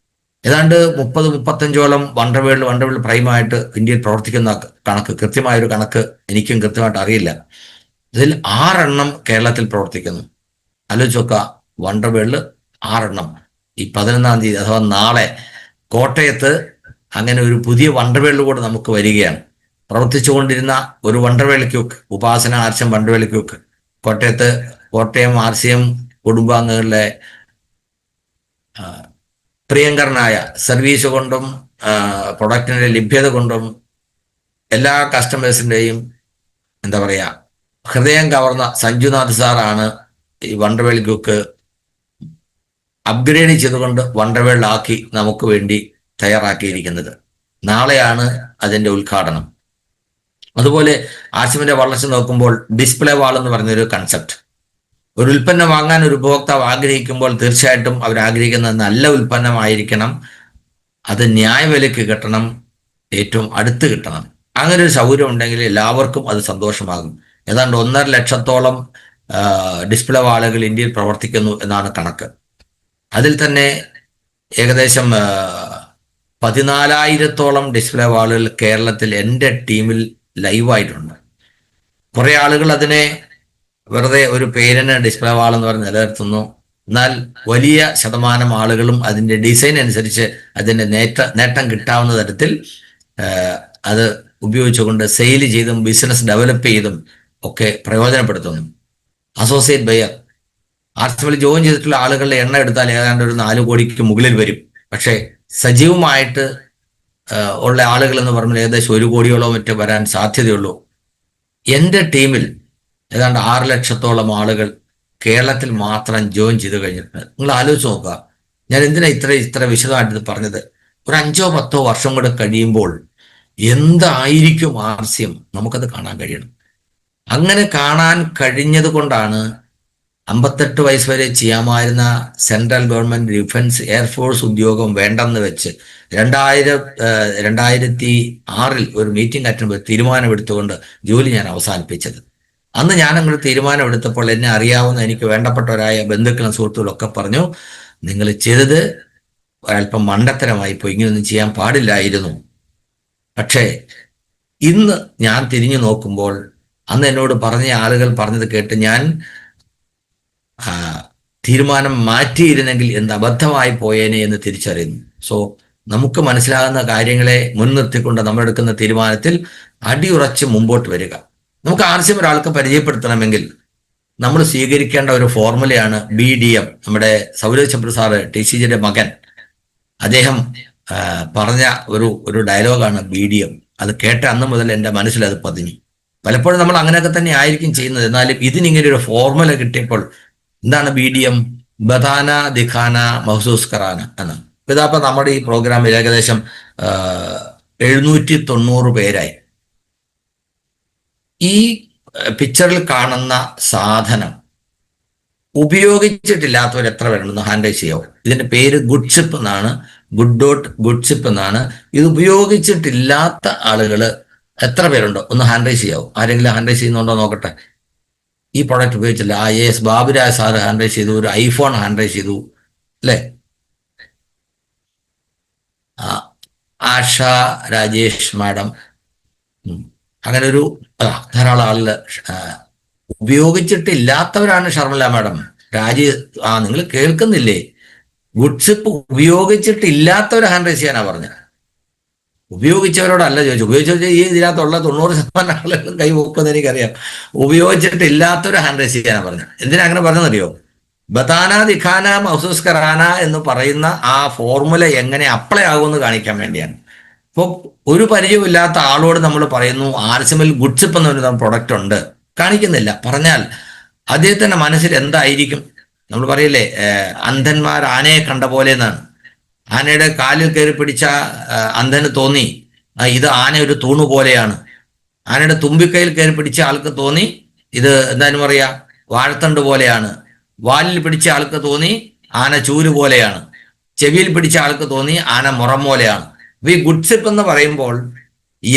ഏതാണ്ട് 30-35ഓളം വണ്ടർവേൾഡ് പ്രൈമായിട്ട് ഇന്ത്യയിൽ പ്രവർത്തിക്കുന്ന കണക്ക്, കൃത്യമായൊരു കണക്ക് എനിക്കും കൃത്യമായിട്ട് അറിയില്ല. ഇതിൽ 6 കേരളത്തിൽ പ്രവർത്തിക്കുന്നു. ആലോചിച്ച് നോക്കുക, വണ്ടർവേൾഡ് 6. ഈ 11-ാം തീയതി അഥവാ നാളെ കോട്ടയത്ത് അങ്ങനെ ഒരു പുതിയ വണ്ടർവേൾഡ് കൂടെ നമുക്ക് വരികയാണ്. പ്രവർത്തിച്ചുകൊണ്ടിരുന്ന ഒരു വണ്ടർവേൾ ക്യൂക്ക്, ഉപാസന ആർസിഎം വണ്ടർവേൾ ക്യൂക്ക് കോട്ടയം ആർസിഎം കുടുംബാംഗങ്ങളുടെ പ്രിയങ്കരനായ സർവീസ് കൊണ്ടും പ്രൊഡക്റ്റിന്റെ ലഭ്യത കൊണ്ടും എല്ലാ കസ്റ്റമേഴ്സിന്റെയും എന്താ പറയാ ഹൃദയം കവർന്ന സഞ്ജുനാഥ് സാറാണ് ഈ വണ്ടർവേൾഡ് കുക്ക് അപ്ഗ്രേഡ് ചെയ്തുകൊണ്ട് വണ്ടർവേൾഡ് നമുക്ക് വേണ്ടി തയ്യാറാക്കിയിരിക്കുന്നത്. നാളെയാണ് അതിന്റെ ഉദ്ഘാടനം. അതുപോലെ ആർസിഎമ്മിന്റെ വളർച്ച നോക്കുമ്പോൾ ഡിസ്പ്ലേ വാൾ എന്ന് പറഞ്ഞൊരു കൺസെപ്റ്റ്, ഒരു ഉൽപ്പന്നം വാങ്ങാൻ ഒരു ഉപഭോക്താവ് ആഗ്രഹിക്കുമ്പോൾ തീർച്ചയായിട്ടും അവർ ആഗ്രഹിക്കുന്ന നല്ല ഉൽപ്പന്നമായിരിക്കണം, അത് ന്യായവിലയ്ക്ക് കിട്ടണം, ഏറ്റവും അടുത്ത് കിട്ടണം. അങ്ങനെ ഒരു സൗകര്യം ഉണ്ടെങ്കിൽ എല്ലാവർക്കും അത് സന്തോഷമാകും. ഏതാണ്ട് 1.5 ലക്ഷത്തോളം ഡിസ്പ്ലേ വാളുകൾ ഇന്ത്യയിൽ പ്രവർത്തിക്കുന്നു എന്നാണ് കണക്ക്. അതിൽ തന്നെ ഏകദേശം 14,000-ഓളം ഡിസ്പ്ലേ വാളുകൾ കേരളത്തിൽ എൻ്റെ ടീമിൽ ലൈവായിട്ടുണ്ട്. കുറെ ആളുകൾ അതിനെ വെറുതെ ഒരു പേരിന് ഡിസ്പ്ലേ വാൾ എന്ന് പറഞ്ഞ് നിലനിർത്തുന്നു. എന്നാൽ വലിയ ശതമാനം ആളുകളും അതിൻ്റെ ഡിസൈൻ അനുസരിച്ച് അതിൻ്റെ നേട്ടം കിട്ടാവുന്ന തരത്തിൽ അത് ഉപയോഗിച്ചുകൊണ്ട് സെയിൽ ചെയ്തും ബിസിനസ് ഡെവലപ്പ് ചെയ്തും ഒക്കെ പ്രയോജനപ്പെടുത്തുന്നു. അസോസിയേറ്റ് ബയർ ആർസിഎമ്മിൽ ജോയിൻ ചെയ്തിട്ടുള്ള ആളുകളുടെ എണ്ണം എടുത്താൽ ഏതാണ്ട് ഒരു 4 കോടിക്ക് മുകളിൽ വരും. പക്ഷേ സജീവമായിട്ട് ഉള്ള ആളുകൾ എന്ന് പറഞ്ഞാൽ ഏകദേശം 1 കോടിയോളോ മറ്റോ വരാൻ സാധ്യതയുള്ളൂ. എൻ്റെ ടീമിൽ ഏതാണ്ട് 6 ലക്ഷത്തോളം ആളുകൾ കേരളത്തിൽ മാത്രം ജോയിൻ ചെയ്ത് കഴിഞ്ഞിട്ടുണ്ട്. നിങ്ങൾ ആലോചിച്ച് നോക്കുക, ഞാൻ എന്തിനാ ഇത്ര വിശദമായിട്ട് പറഞ്ഞത്? ഒരു 5-10 വർഷം കൂടെ കഴിയുമ്പോൾ എന്തായിരിക്കും ആർസിഎം, നമുക്കത് കാണാൻ കഴിയണം. അങ്ങനെ കാണാൻ കഴിഞ്ഞത് കൊണ്ടാണ് 58 വയസ്സ് വരെ ചെയ്യാമായിരുന്ന സെൻട്രൽ ഗവൺമെന്റ് ഡിഫൻസ് എയർഫോഴ്സ് ഉദ്യോഗം വേണ്ടെന്ന് വെച്ച് 2006 ഒരു മീറ്റിംഗ് അറ്റൻഡ് തീരുമാനമെടുത്തുകൊണ്ട് ജോലി ഞാൻ അവസാനിപ്പിച്ചത്. അന്ന് ഞാൻ അങ്ങോട്ട് തീരുമാനമെടുത്തപ്പോൾ എന്നെ അറിയാവുന്ന എനിക്ക് വേണ്ടപ്പെട്ടവരായ ബന്ധുക്കളും സുഹൃത്തുക്കളും ഒക്കെ പറഞ്ഞു, നിങ്ങൾ ചെയ്തത് ഒരല്പം മണ്ടത്തരമായി പോയി, ഇങ്ങനെയൊന്നും ചെയ്യാൻ പാടില്ലായിരുന്നു. പക്ഷേ ഇന്ന് ഞാൻ തിരിഞ്ഞു നോക്കുമ്പോൾ അന്ന് എന്നോട് പറഞ്ഞ ആളുകൾ പറഞ്ഞത് കേട്ട് ഞാൻ തീരുമാനം മാറ്റിയിരുന്നെങ്കിൽ എന്ത് അബദ്ധമായി പോയേനെ എന്ന് തിരിച്ചറിയുന്നു. സോ നമുക്ക് മനസ്സിലാകുന്ന കാര്യങ്ങളെ മുൻനിർത്തിക്കൊണ്ട് നമ്മൾ എടുക്കുന്ന തീരുമാനത്തിൽ അടിയുറച്ച് മുമ്പോട്ട് വരിക. നമുക്ക് ആർസിഎം ഒരാൾക്ക് പരിചയപ്പെടുത്തണമെങ്കിൽ നമ്മൾ സ്വീകരിക്കേണ്ട ഒരു ഫോർമുലയാണ് BDM. നമ്മുടെ സൗരവ് ചന്ദ്ര സാറ് TCGയുടെ മകൻ, അദ്ദേഹം പറഞ്ഞ ഒരു ഡയലോഗാണ് BDM. അത് കേട്ട അന്ന് മുതൽ എൻ്റെ മനസ്സിൽ അത് പതിഞ്ഞു. പലപ്പോഴും നമ്മൾ അങ്ങനെയൊക്കെ തന്നെ ആയിരിക്കും ചെയ്യുന്നത്. എന്നാലും ഇതിനിങ്ങനെ ഒരു ഫോർമുല കിട്ടിയപ്പോൾ എന്താണ് BDM? ബദാന ദിഖാന മഹസൂസ് കറാന എന്നാണ്. ഇതപ്പോൾ നമ്മുടെ ഈ പ്രോഗ്രാമിൽ ഏകദേശം 790 പേരായി. ഈ പിക്ചറിൽ കാണുന്ന സാധനം ഉപയോഗിച്ചിട്ടില്ലാത്തവർ എത്ര പേരുണ്ടെന്ന് ഹാൻഡ് റൈസ് ചെയ്യാവും. ഇതിന്റെ പേര് ഗുഡ്ഷിപ്പ് എന്നാണ്, ഗുഡ്ഷിപ്പ് എന്നാണ്. ഇത് ഉപയോഗിച്ചിട്ടില്ലാത്ത ആളുകൾ എത്ര പേരുണ്ടോ ഒന്ന് ഹാൻഡ് റൈസ് ചെയ്യാവും. ആരെങ്കിലും ഹാൻഡ് റൈസ് ചെയ്യുന്നുണ്ടോ നോക്കട്ടെ. ഈ പ്രോഡക്റ്റ് ഉപയോഗിച്ചില്ല. AS Baburaj sir hand raise ചെയ്തു, ഒരു ഐഫോൺ ഹാൻഡ് റൈസ് ചെയ്തു അല്ലേ. ആഷ രാജേഷ് മാഡം, അങ്ങനെ ഒരു ധാരാളം ആളുകൾ ഉപയോഗിച്ചിട്ടില്ലാത്തവരാണ്. ഷർമിള മാഡം, നിങ്ങൾ കേൾക്കുന്നില്ലേ? ഗുഡ്ഷിപ്പ് ഉപയോഗിച്ചിട്ടില്ലാത്തവർ ഹാൻഡ് റൈസ് ചെയ്യാനാ പറഞ്ഞത്, ഉപയോഗിച്ചവരോടല്ല ചോദിച്ചു. ഉപയോഗിച്ച ഈ ഇതിനകത്തുള്ള 90% ആളുകളും കൈ പൊക്കുന്നത് എനിക്കറിയാം. ഉപയോഗിച്ചിട്ടില്ലാത്തൊരു ഹാൻഡ് റൈസ് ചെയ്യാനാണ് പറഞ്ഞത്. എന്തിനാ അങ്ങനെ പറഞ്ഞതെന്നറിയോ? ബതാന ദിഖാന മഹസൂസ് കറാന എന്ന് പറയുന്ന ആ ഫോർമുല എങ്ങനെ അപ്ലൈ ആകുമെന്ന് കാണിക്കാൻ വേണ്ടിയാണ്. ഇപ്പോൾ ഒരു പരിചയമില്ലാത്ത ആളോട് നമ്മൾ പറയുന്നു ആർസിഎമ്മിൽ ഗുഡ്ഷിപ്പ് എന്നൊരു പ്രൊഡക്റ്റ് ഉണ്ട്, കാണിക്കുന്നില്ല. പറഞ്ഞാൽ അദ്ദേഹത്തിന്റെ മനസ്സിൽ എന്തായിരിക്കും? നമ്മൾ പറയില്ലേ, അന്ധന്മാർ ആനയെ കണ്ട പോലെ എന്നാണ്. ആനയുടെ കാലിൽ കയറി പിടിച്ച അന്ധന് തോന്നി ഇത് ആന ഒരു തൂണു പോലെയാണ്. ആനയുടെ തുമ്പിക്കൈയിൽ കയറി പിടിച്ച ആൾക്ക് തോന്നി ഇത് എന്തായാലും പറയാ വാഴത്തണ്ട് പോലെയാണ്. വാലിൽ പിടിച്ച ആൾക്ക് തോന്നി ആന ചൂര് പോലെയാണ്. ചെവിയിൽ പിടിച്ച ആൾക്ക് തോന്നി ആന മുറം പോലെയാണ്. അപ്പൊ ഈ ഗുഡ്ഷിപ്പ് എന്ന് പറയുമ്പോൾ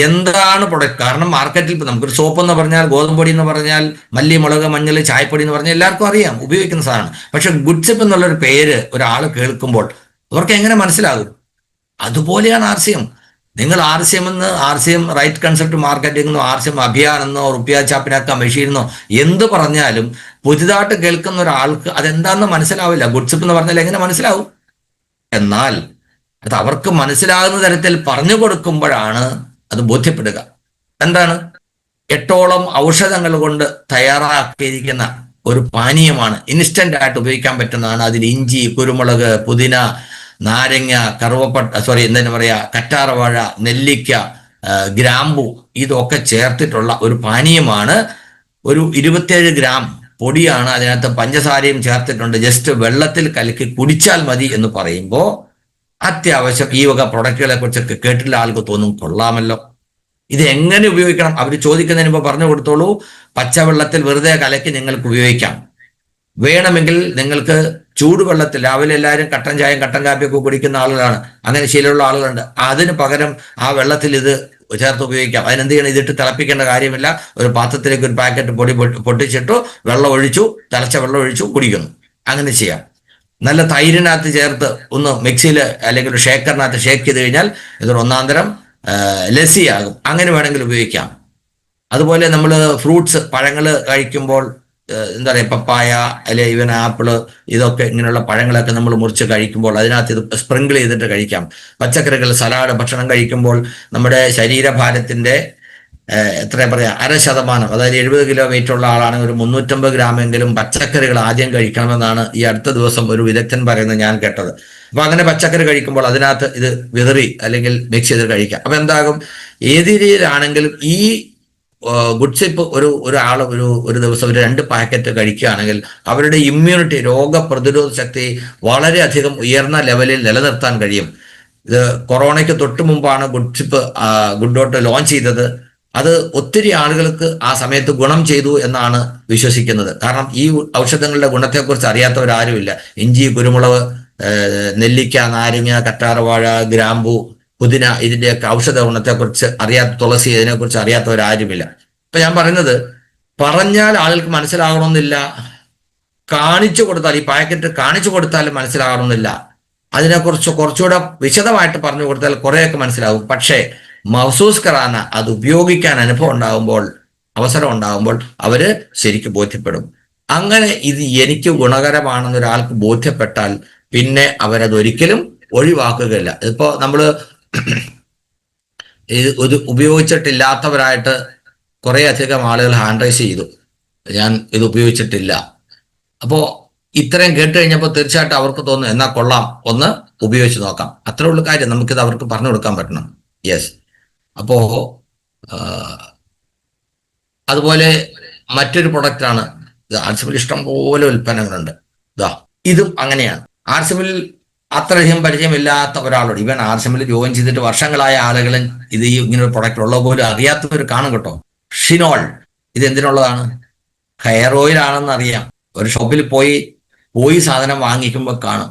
എന്താണ് പ്രൊഡക്റ്റ്? കാരണം മാർക്കറ്റിൽ ഇപ്പൊ നമുക്കൊരു സോപ്പ് എന്ന് പറഞ്ഞാൽ, ഗോതമ്പൊടി എന്ന് പറഞ്ഞാൽ, മല്ലി, മുളക്, മഞ്ഞൾ, ചായപ്പൊടി എന്ന് പറഞ്ഞാൽ എല്ലാവർക്കും അറിയാം, ഉപയോഗിക്കുന്ന സാധനമാണ്. പക്ഷെ ഗുഡ്ഷിപ്പ് എന്നുള്ളൊരു പേര് ഒരാൾ കേൾക്കുമ്പോൾ അവർക്ക് എങ്ങനെ മനസ്സിലാകും? അതുപോലെയാണ് ആർസിഎം. നിങ്ങൾ ആർസിഎം റൈറ്റ് കൺസെപ്റ്റ് മാർക്കറ്റിംഗ് എന്നോ ആർസിഎം അഭിയാൻ എന്നോ റുപ്യ ചാപ്പിനാക്ക മെഷീൻ എന്നോ എന്ത് പറഞ്ഞാലും പുതിയതായിട്ട് കേൾക്കുന്ന ഒരാൾക്ക് അതെന്താണെന്ന് മനസ്സിലാവില്ല. ഗുഡ്ഷിപ്പ് എന്ന് പറഞ്ഞാൽ എങ്ങനെ മനസ്സിലാവും? എന്നാൽ അത് അവർക്ക് മനസ്സിലാകുന്ന തരത്തിൽ പറഞ്ഞു കൊടുക്കുമ്പോഴാണ് അത് ബോധ്യപ്പെടുക. എന്താണ്? 8ഓളം ഔഷധങ്ങൾ കൊണ്ട് തയ്യാറാക്കിയിരിക്കുന്ന ഒരു പാനീയമാണ്, ഇൻസ്റ്റന്റ് ആയിട്ട് ഉപയോഗിക്കാൻ പറ്റുന്നതാണ്. അതിൽ ഇഞ്ചി, കുരുമുളക്, പുതിന, നാരങ്ങ, എന്താ പറയാ, കറ്റാർവാഴ, നെല്ലിക്ക, ഗ്രാമ്പു, ഇതൊക്കെ ചേർത്തിട്ടുള്ള ഒരു പാനീയമാണ്. ഒരു 27 ഗ്രാം പൊടിയാണ്, അതിനകത്ത് പഞ്ചസാരയും ചേർത്തിട്ടുണ്ട്. ജസ്റ്റ് വെള്ളത്തിൽ കലക്കി കുടിച്ചാൽ മതി എന്ന് പറയുമ്പോൾ അത്യാവശ്യം ഈ വക പ്രൊഡക്റ്റുകളെ കുറിച്ചൊക്കെ കേട്ടിട്ടുള്ള ആൾക്ക് തോന്നും കൊള്ളാമല്ലോ, ഇത് എങ്ങനെ ഉപയോഗിക്കണം. അവർ ചോദിക്കുന്നതിന് മുമ്പ് പറഞ്ഞു കൊടുത്തോളൂ. പച്ചവെള്ളത്തിൽ വെറുതെ കലക്കി നിങ്ങൾക്ക് ഉപയോഗിക്കാം. വേണമെങ്കിൽ നിങ്ങൾക്ക് ചൂടുവെള്ളത്തിൽ, രാവിലെ എല്ലാവരും കട്ടൻ ചായയും കട്ടൻ കാപ്പിയൊക്കെ കുടിക്കുന്ന ആളുകളാണ്, അങ്ങനെ ശീലമുള്ള ആളുകളുണ്ട്. അതിന് പകരം ആ വെള്ളത്തിൽ ഇത് ചേർത്ത് ഉപയോഗിക്കാം. അതിനെന്ത് ചെയ്യണം, ഇതിട്ട് തിളപ്പിക്കേണ്ട കാര്യമില്ല. ഒരു പാത്രത്തിലേക്ക് ഒരു പാക്കറ്റ് പൊടി പൊട്ടിച്ചിട്ടു വെള്ളം ഒഴിച്ചു, തിളച്ച വെള്ളം ഒഴിച്ചു കുടിക്കുന്നു, അങ്ങനെ ചെയ്യാം. നല്ല തൈരിനകത്ത് ചേർത്ത് ഒന്ന് മിക്സിയിൽ അല്ലെങ്കിൽ ഒരു ഷേക്കറിനകത്ത് ഷേക്ക് ചെയ്ത് കഴിഞ്ഞാൽ ഇതൊരു ഒന്നാന്തരം ലസ്സിയാകും. അങ്ങനെ വേണമെങ്കിൽ ഉപയോഗിക്കാം. അതുപോലെ നമ്മൾ ഫ്രൂട്ട്സ്, പഴങ്ങൾ കഴിക്കുമ്പോൾ എന്താ പറയുക, പപ്പായ അല്ലെ ഈവൻ ആപ്പിള്, ഇതൊക്കെ ഇങ്ങനെയുള്ള പഴങ്ങളൊക്കെ നമ്മൾ മുറിച്ച് കഴിക്കുമ്പോൾ അതിനകത്ത് ഇത് സ്പ്രിങ്കിൾ ചെയ്തിട്ട് കഴിക്കാം. പച്ചക്കറികൾ, സലാഡ് ഭക്ഷണം കഴിക്കുമ്പോൾ നമ്മുടെ ശരീരഭാരത്തിന്റെ എത്ര പറയാ 0.5%, അതായത് 70 കിലോ വെയിറ്റ് ഉള്ള ആളാണെങ്കിൽ ഒരു 350 ഗ്രാമെങ്കിലും പച്ചക്കറികൾ ആദ്യം കഴിക്കണമെന്നാണ് ഈ അടുത്ത ദിവസം ഒരു വിദഗ്ധൻ പറയുന്നത് ഞാൻ കേട്ടത്. അപ്പൊ അങ്ങനെ പച്ചക്കറി കഴിക്കുമ്പോൾ അതിനകത്ത് ഇത് വിതറി അല്ലെങ്കിൽ മിക്സ് ചെയ്ത് കഴിക്കാം. അപ്പൊ എന്താകും, ഏത് രീതിയിലാണെങ്കിലും ഈ ഗുഡ് സിപ്പ് ഒരാൾ ഒരു ദിവസം ഒരു 2 പാക്കറ്റ് കഴിക്കുകയാണെങ്കിൽ അവരുടെ ഇമ്മ്യൂണിറ്റി, രോഗപ്രതിരോധ ശക്തി വളരെയധികം ഉയർന്ന ലെവലിൽ നിലനിർത്താൻ കഴിയും. ഇത് കൊറോണയ്ക്ക് തൊട്ട് മുമ്പാണ് ഗുഡ് സിപ്പ് ഗുഡ് ഡോട്ട് ലോഞ്ച് ചെയ്തത്. അത് ഒത്തിരി ആളുകൾക്ക് ആ സമയത്ത് ഗുണം ചെയ്തു എന്നാണ് വിശ്വസിക്കുന്നത്. കാരണം ഈ ഔഷധങ്ങളുടെ ഗുണത്തെക്കുറിച്ച് അറിയാത്തവരാരുമില്ല. ഇഞ്ചി, കുരുമുളക്, നെല്ലിക്ക, നാരങ്ങ, കറ്റാർവാഴ, ഗ്രാമ്പു, പുതിന, ഇതിന്റെയൊക്കെ ഔഷധ ഗുണത്തെക്കുറിച്ച് തുളസി, ഇതിനെക്കുറിച്ച് അറിയാത്തവരാരുമില്ല. ഇപ്പൊ ഞാൻ പറയുന്നത്, പറഞ്ഞാൽ ആളുകൾക്ക് മനസ്സിലാകണമെന്നില്ല, കാണിച്ചു കൊടുത്താൽ, ഈ പാക്കറ്റ് കാണിച്ചു കൊടുത്താലും മനസ്സിലാകണമെന്നില്ല. അതിനെക്കുറിച്ച് കുറച്ചുകൂടെ വിശദമായിട്ട് പറഞ്ഞു കൊടുത്താൽ കുറേയൊക്കെ മനസ്സിലാകും. പക്ഷേ മഹസൂസ് കറാന, അത് ഉപയോഗിക്കാൻ അനുഭവം ഉണ്ടാകുമ്പോൾ, അവസരം ഉണ്ടാകുമ്പോൾ അവര് ശരിക്കും ബോധ്യപ്പെടും. അങ്ങനെ ഇത് എനിക്ക് ഗുണകരമാണെന്ന് ഒരാൾക്ക് ബോധ്യപ്പെട്ടാൽ പിന്നെ അവരതൊരിക്കലും ഒഴിവാക്കുകയില്ല. ഇതിപ്പോ നമ്മള് ഇത് ഉപയോഗിച്ചിട്ടില്ലാത്തവരായിട്ട് കുറെ അധികം ആളുകൾ ഹാൻഡ് റൈസ് ചെയ്തു, ഞാൻ ഇത് ഉപയോഗിച്ചിട്ടില്ല. അപ്പോ ഇത്രയും കേട്ട് കഴിഞ്ഞപ്പോൾ തീർച്ചയായിട്ടും അവർക്ക് തോന്നും എന്നാ കൊള്ളാം, ഒന്ന് ഉപയോഗിച്ച് നോക്കാം. അത്രേ ഉള്ളൂ കാര്യം. നമുക്കിത് അവർക്ക് പറഞ്ഞു കൊടുക്കാൻ പറ്റണം. യെസ്. അപ്പോ അതുപോലെ മറ്റൊരു പ്രൊഡക്റ്റാണ് ഇത്. ആർസിമിൽ ഇഷ്ടം പോലെ ഉൽപ്പന്നങ്ങളുണ്ട്. ഇതും അങ്ങനെയാണ്. ആർസിമിൽ അത്രയധികം പരിചയമില്ലാത്ത ഒരാളോട്, ഇവൻ ആർസിമിൽ ജോയിൻ ചെയ്തിട്ട് വർഷങ്ങളായ ആളുകളും ഇത് ഇങ്ങനെ ഒരു പ്രൊഡക്റ്റ് ഉള്ള പോലും അറിയാത്തവർ കാണും കേട്ടോ. ഷിനോൾ, ഇത് എന്തിനുള്ളതാണ്? ഹെയർ ഓയിൽ ആണെന്ന് അറിയാം. ഒരു ഷോപ്പിൽ പോയി സാധനം വാങ്ങിക്കുമ്പോൾ കാണും.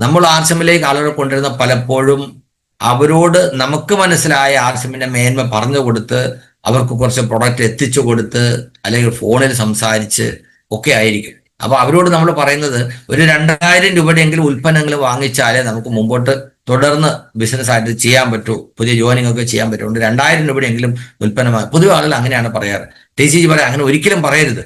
നമ്മൾ ആർസിമിലേക്ക് ആളുകൾ കൊണ്ടുവരുന്ന പലപ്പോഴും അവരോട് നമുക്ക് മനസ്സിലായ ആർസിമിന്റെ മേന്മ പറഞ്ഞു കൊടുത്ത്, അവർക്ക് കുറച്ച് പ്രൊഡക്റ്റ് എത്തിച്ചു കൊടുത്ത്, അല്ലെങ്കിൽ ഫോണിൽ സംസാരിച്ച് ഒക്കെ ആയിരിക്കും. അപ്പൊ അവരോട് നമ്മൾ പറയുന്നത് ഒരു 2000 രൂപയുടെയെങ്കിലും ഉൽപ്പന്നങ്ങൾ വാങ്ങിച്ചാലേ നമുക്ക് മുമ്പോട്ട് തുടർന്ന് ബിസിനസ് ആയിട്ട് ചെയ്യാൻ പറ്റൂ, പുതിയ ജോയിനിങ് ഒക്കെ ചെയ്യാൻ പറ്റും. 2000 രൂപയുടെയെങ്കിലും ഉൽപ്പന്നമാണ്. പൊതുവെ ആളുകൾ അങ്ങനെയാണ് പറയാറ്. TCG പറയാം, അങ്ങനെ ഒരിക്കലും പറയരുത്.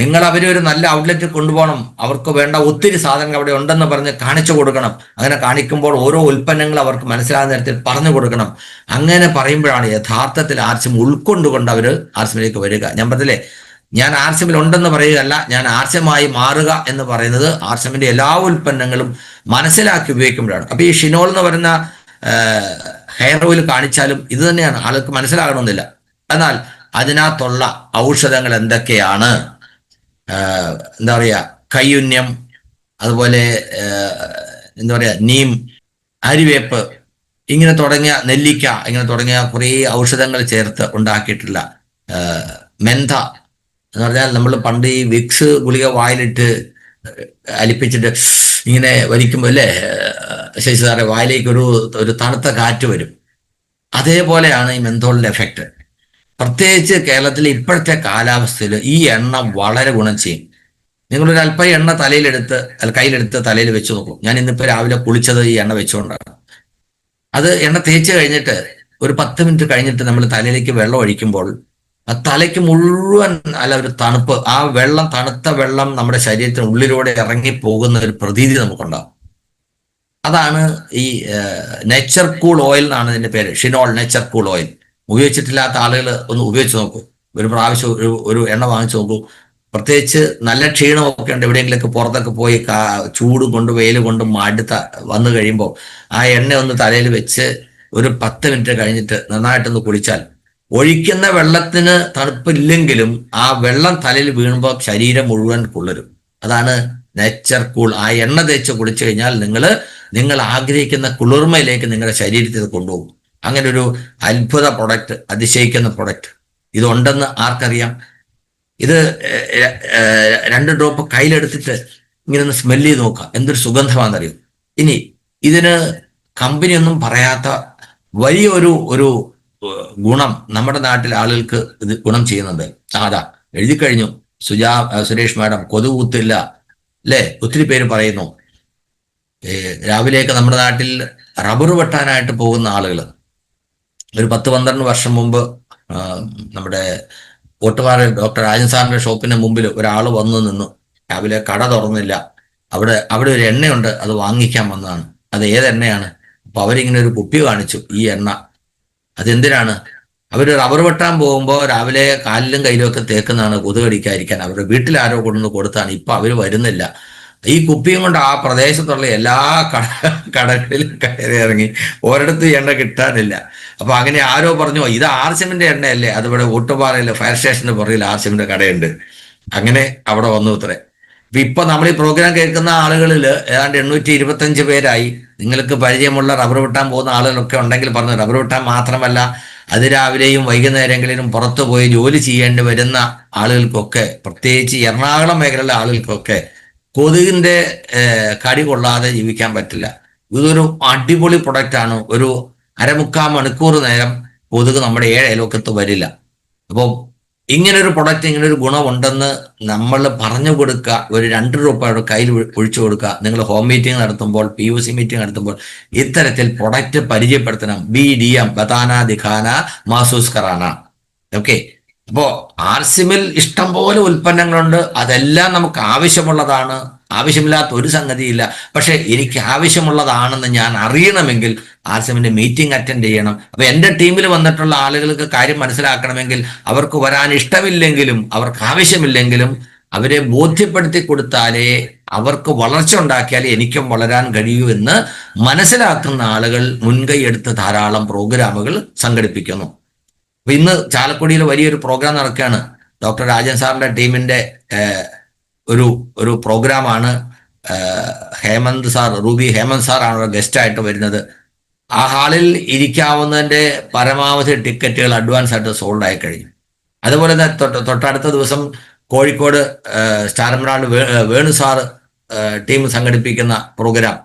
നിങ്ങൾ അവരെ ഒരു നല്ല ഔട്ട്ലെറ്റിൽ കൊണ്ടുപോകണം. അവർക്ക് വേണ്ട ഒത്തിരി സാധനങ്ങൾ അവിടെ ഉണ്ടെന്ന് പറഞ്ഞ് കാണിച്ചു കൊടുക്കണം. അങ്ങനെ കാണിക്കുമ്പോൾ ഓരോ ഉൽപ്പന്നങ്ങൾ അവർക്ക് മനസ്സിലാകുന്ന തരത്തിൽ പറഞ്ഞു കൊടുക്കണം. അങ്ങനെ പറയുമ്പോഴാണ് യഥാർത്ഥത്തിൽ ആർസിം ഉൾക്കൊണ്ടുകൊണ്ട് അവർ ആർസിമിലേക്ക് വരിക. ഞാൻ പറഞ്ഞില്ലേ, ഞാൻ ആർസിമിൽ ഉണ്ടെന്ന് പറയുകയല്ല, ഞാൻ ആർസിമായി മാറുക എന്ന് പറയുന്നത് ആർസിമിന്റെ എല്ലാ ഉൽപ്പന്നങ്ങളും മനസ്സിലാക്കി ഉപയോഗിക്കുമ്പോഴാണ്. അപ്പൊ ഈ ഷിനോൾ എന്ന് പറയുന്ന ഹെയർ ഓയിൽ കാണിച്ചാലും ഇത് തന്നെയാണ്, ആൾക്ക് മനസ്സിലാകണമെന്നില്ല. എന്നാൽ അതിനകത്തുള്ള ഔഷധങ്ങൾ എന്തൊക്കെയാണ്, എന്താ പറയാ, കയ്യുന്യം, അതുപോലെ എന്താ പറയാ, നീം, അരിവേപ്പ്, ഇങ്ങനെ തുടങ്ങിയ നെല്ലിക്ക, ഇങ്ങനെ തുടങ്ങിയ കുറേ ഔഷധങ്ങൾ ചേർത്ത് ഉണ്ടാക്കിയിട്ടുള്ള മെന്ത എന്ന് പറഞ്ഞാൽ, നമ്മൾ പണ്ട് ഈ വിക്സ് ഗുളിക വായിലിട്ട് അലിപ്പിച്ചിട്ട് ഇങ്ങനെ വലിക്കുമ്പോൾ അല്ലേ ശശി സാറെ, വായിലേക്ക് ഒരു തണുത്ത കാറ്റ് വരും. അതേപോലെയാണ് ഈ മെന്തോളിന്റെ എഫക്റ്റ്. പ്രത്യേകിച്ച് കേരളത്തിൽ ഇപ്പോഴത്തെ കാലാവസ്ഥയിൽ ഈ എണ്ണ വളരെ ഗുണം ചെയ്യും. നിങ്ങളൊരു അല്പം എണ്ണ കയ്യിലെടുത്ത് തലയിൽ വെച്ച് നോക്കും. ഞാൻ ഇന്നിപ്പോ രാവിലെ കുളിച്ചത് ഈ എണ്ണ വെച്ചുകൊണ്ടാണ്. അത് എണ്ണ തേച്ച് കഴിഞ്ഞിട്ട് ഒരു 10 മിനിറ്റ് കഴിഞ്ഞിട്ട് നമ്മൾ തലയിലേക്ക് വെള്ളം ഒഴിക്കുമ്പോൾ ആ തലയ്ക്ക് മുഴുവൻ ഒരു തണുപ്പ്, ആ തണുത്ത വെള്ളം നമ്മുടെ ശരീരത്തിന് ഉള്ളിലൂടെ ഇറങ്ങി പോകുന്ന ഒരു പ്രതീതി നമുക്കുണ്ടാവും. അതാണ് ഈ നേച്ചർ കൂൾ ഓയിൽ എന്നാണ് ഇതിന്റെ പേര്, ഷിനോൾ നേച്ചർ കൂൾ ഓയിൽ. ഉപയോഗിച്ചിട്ടില്ലാത്ത ആളുകൾ ഒന്ന് ഉപയോഗിച്ച് നോക്കൂ. ഒരു പ്രാവശ്യം ഒരു എണ്ണ വാങ്ങിച്ചു നോക്കൂ. പ്രത്യേകിച്ച് നല്ല ക്ഷീണമൊക്കെ ഉണ്ട്, എവിടെയെങ്കിലൊക്കെ പുറത്തൊക്കെ പോയി ചൂട് കൊണ്ട് വെയിൽ കൊണ്ട് മടുത്ത വന്നു കഴിയുമ്പോൾ ആ എണ്ണ ഒന്ന് തലയിൽ വെച്ച് ഒരു 10 മിനിറ്റ് കഴിഞ്ഞിട്ട് നന്നായിട്ടൊന്ന് കുളിച്ചാൽ ഒഴിക്കുന്ന വെള്ളത്തിന് തണുപ്പില്ലെങ്കിലും ആ വെള്ളം തലയിൽ വീഴുമ്പോൾ ശരീരം മുഴുവൻ കുളിരും. അതാണ് നേച്ചർ കൂൾ. ആ എണ്ണ തേച്ച് കുളിച്ചു കഴിഞ്ഞാൽ നിങ്ങൾ ആഗ്രഹിക്കുന്ന കുളിർമയിലേക്ക് നിങ്ങളുടെ ശരീരത്തിൽ കൊണ്ടുപോകും. അങ്ങനെ ഒരു അത്ഭുത പ്രൊഡക്റ്റ്, അതിശയിക്കുന്ന പ്രൊഡക്റ്റ് ഇതുണ്ടെന്ന് ആർക്കറിയാം? ഇത് 2 ഡ്രോപ്പ് കയ്യിലെടുത്തിട്ട് ഇങ്ങനെ ഒന്ന് സ്മെല്ല് ചെയ്ത് നോക്കാം, എന്തൊരു സുഗന്ധമാണെന്നറിയും. ഇനി ഇതിന് കമ്പനിയൊന്നും പറയാത്ത വലിയ ഒരു ഗുണം നമ്മുടെ നാട്ടിൽ ആളുകൾക്ക് ഇത് ഗുണം ചെയ്യുന്നുണ്ട്. അതാ എഴുതി കഴിഞ്ഞു സുരേഷ് മാഡം, കൊതുക് കുത്തില്ല അല്ലേ? ഒത്തിരി പേര് പറയുന്നു. രാവിലെയൊക്കെ നമ്മുടെ നാട്ടിൽ റബ്ബർ വെട്ടാനായിട്ട് പോകുന്ന ആളുകൾ ഒരു 10-12 വർഷം മുമ്പ് നമ്മുടെ ഓട്ടുപാറ ഡോക്ടർ രാജൻ സാറിന്റെ ഷോപ്പിന് മുമ്പിൽ ഒരാൾ വന്നു നിന്നു. രാവിലെ കട തുറന്നില്ല, അവിടെ ഒരു എണ്ണയുണ്ട്, അത് വാങ്ങിക്കാൻ വന്നതാണ്. അത് ഏത് എണ്ണയാണ്? അപ്പൊ അവരിങ്ങനെ ഒരു കുപ്പി കാണിച്ചു. ഈ എണ്ണ അതെന്തിനാണ്? അവർ റബ്ബർ വെട്ടാൻ പോകുമ്പോൾ രാവിലെ കാലിലും കയ്യിലും ഒക്കെ തേക്കുന്നതാണ് കൊതുകടിക്കാതിരിക്കാൻ. അവരുടെ വീട്ടിൽ ആരോ കൊണ്ടുവന്ന് കൊടുത്താണ്. ഇപ്പൊ അവര് വരുന്നില്ല. ഈ കുപ്പിയും കൊണ്ട് ആ പ്രദേശത്തുള്ള എല്ലാ കടകളിലും കയറി ഇറങ്ങി, ഒരിടത്ത് എണ്ണ കിട്ടാനില്ല. അപ്പൊ അങ്ങനെ ആരോ പറഞ്ഞു, ഇത് ആർസിമിന്റെ എണ്ണയല്ലേ? അതിവിടെ ഓട്ടുപാറയിലെ ഫയർ സ്റ്റേഷന്റെ പുറകിൽ ആർസിമിന്റെ കടയുണ്ട്. അങ്ങനെ അവിടെ വന്നു ഇത്രേ. ഇപ്പൊ നമ്മൾ ഈ പ്രോഗ്രാം കേൾക്കുന്ന ആളുകളിൽ ഏതാണ്ട് 825 പേരായി. നിങ്ങൾക്ക് പരിചയമുള്ള റബ്ബർ വെട്ടാൻ പോകുന്ന ആളുകളൊക്കെ ഉണ്ടെങ്കിൽ പറഞ്ഞു. റബ്ബർ വെട്ടാൻ മാത്രമല്ല, അതിരാവിലെയും വൈകുന്നേരങ്ങളിലും പുറത്തു പോയി ജോലി ചെയ്യേണ്ടി വരുന്ന ആളുകൾക്കൊക്കെ, പ്രത്യേകിച്ച് എറണാകുളം മേഖലയിലെ ആളുകൾക്കൊക്കെ കൊതുകിന്റെ കടി കൊള്ളാതെ ജീവിക്കാൻ പറ്റില്ല. ഇതൊരു അടിപൊളി പ്രൊഡക്റ്റാണ്. ഒരു 1/4 മണിക്കൂർ നേരം കൊതുക് നമ്മുടെ 7 അയൽവക്കത്ത് വരില്ല. അപ്പോൾ ഇങ്ങനൊരു പ്രൊഡക്റ്റ്, ഇങ്ങനൊരു ഗുണമുണ്ടെന്ന് നമ്മൾ പറഞ്ഞു കൊടുക്കുക. ഒരു 2 രൂപയുടെ കയ്യിൽ ഒഴിച്ചു കൊടുക്കുക. നിങ്ങൾ ഹോം മീറ്റിംഗ് നടത്തുമ്പോൾ, PUC മീറ്റിംഗ് നടത്തുമ്പോൾ ഇത്തരത്തിൽ പ്രൊഡക്റ്റ് പരിചയപ്പെടുത്തണം. BDM ബതാന ദിഖാന മാസൂസ് കറാന. ഓക്കെ. അപ്പോ ആർസിമിൽ ഇഷ്ടം പോലെ ഉൽപ്പന്നങ്ങളുണ്ട്. അതെല്ലാം നമുക്ക് ആവശ്യമുള്ളതാണ്. ആവശ്യമില്ലാത്ത ഒരു സംഗതിയില്ല. പക്ഷെ എനിക്ക് ആവശ്യമുള്ളതാണെന്ന് ഞാൻ അറിയണമെങ്കിൽ ആർസിമിന്റെ മീറ്റിംഗ് അറ്റൻഡ് ചെയ്യണം. അപ്പൊ എന്റെ ടീമിൽ വന്നിട്ടുള്ള ആളുകൾക്ക് കാര്യം മനസ്സിലാക്കണമെങ്കിൽ, അവർക്ക് വരാൻ ഇഷ്ടമില്ലെങ്കിലും അവർക്ക് ആവശ്യമില്ലെങ്കിലും അവരെ ബോധ്യപ്പെടുത്തി കൊടുത്താലേ അവർക്ക് വളർച്ച ഉണ്ടാക്കിയാലേ എനിക്കും വളരാൻ കഴിയൂ എന്ന് മനസ്സിലാക്കുന്ന ആളുകൾ മുൻകൈ എടുത്ത് ധാരാളം പ്രോഗ്രാമുകൾ സംഘടിപ്പിക്കുന്നു. അപ്പൊ ഇന്ന് ചാലക്കുടിയിൽ വലിയൊരു പ്രോഗ്രാം നടക്കുകയാണ്. ഡോക്ടർ രാജൻ സാറിന്റെ ടീമിന്റെ ഒരു പ്രോഗ്രാമാണ്. Hemant sir, Ruby Hemant sir ആണ് ഗസ്റ്റായിട്ട് വരുന്നത്. ആ ഹാളിൽ ഇരിക്കാവുന്നതിന്റെ പരമാവധി ടിക്കറ്റുകൾ അഡ്വാൻസ് ആയിട്ട് സോൾഡ് ആയി കഴിഞ്ഞു. അതുപോലെ തന്നെ തൊട്ടടുത്ത ദിവസം Kozhikode star emerald Venu sir team സംഘടിപ്പിക്കുന്ന പ്രോഗ്രാം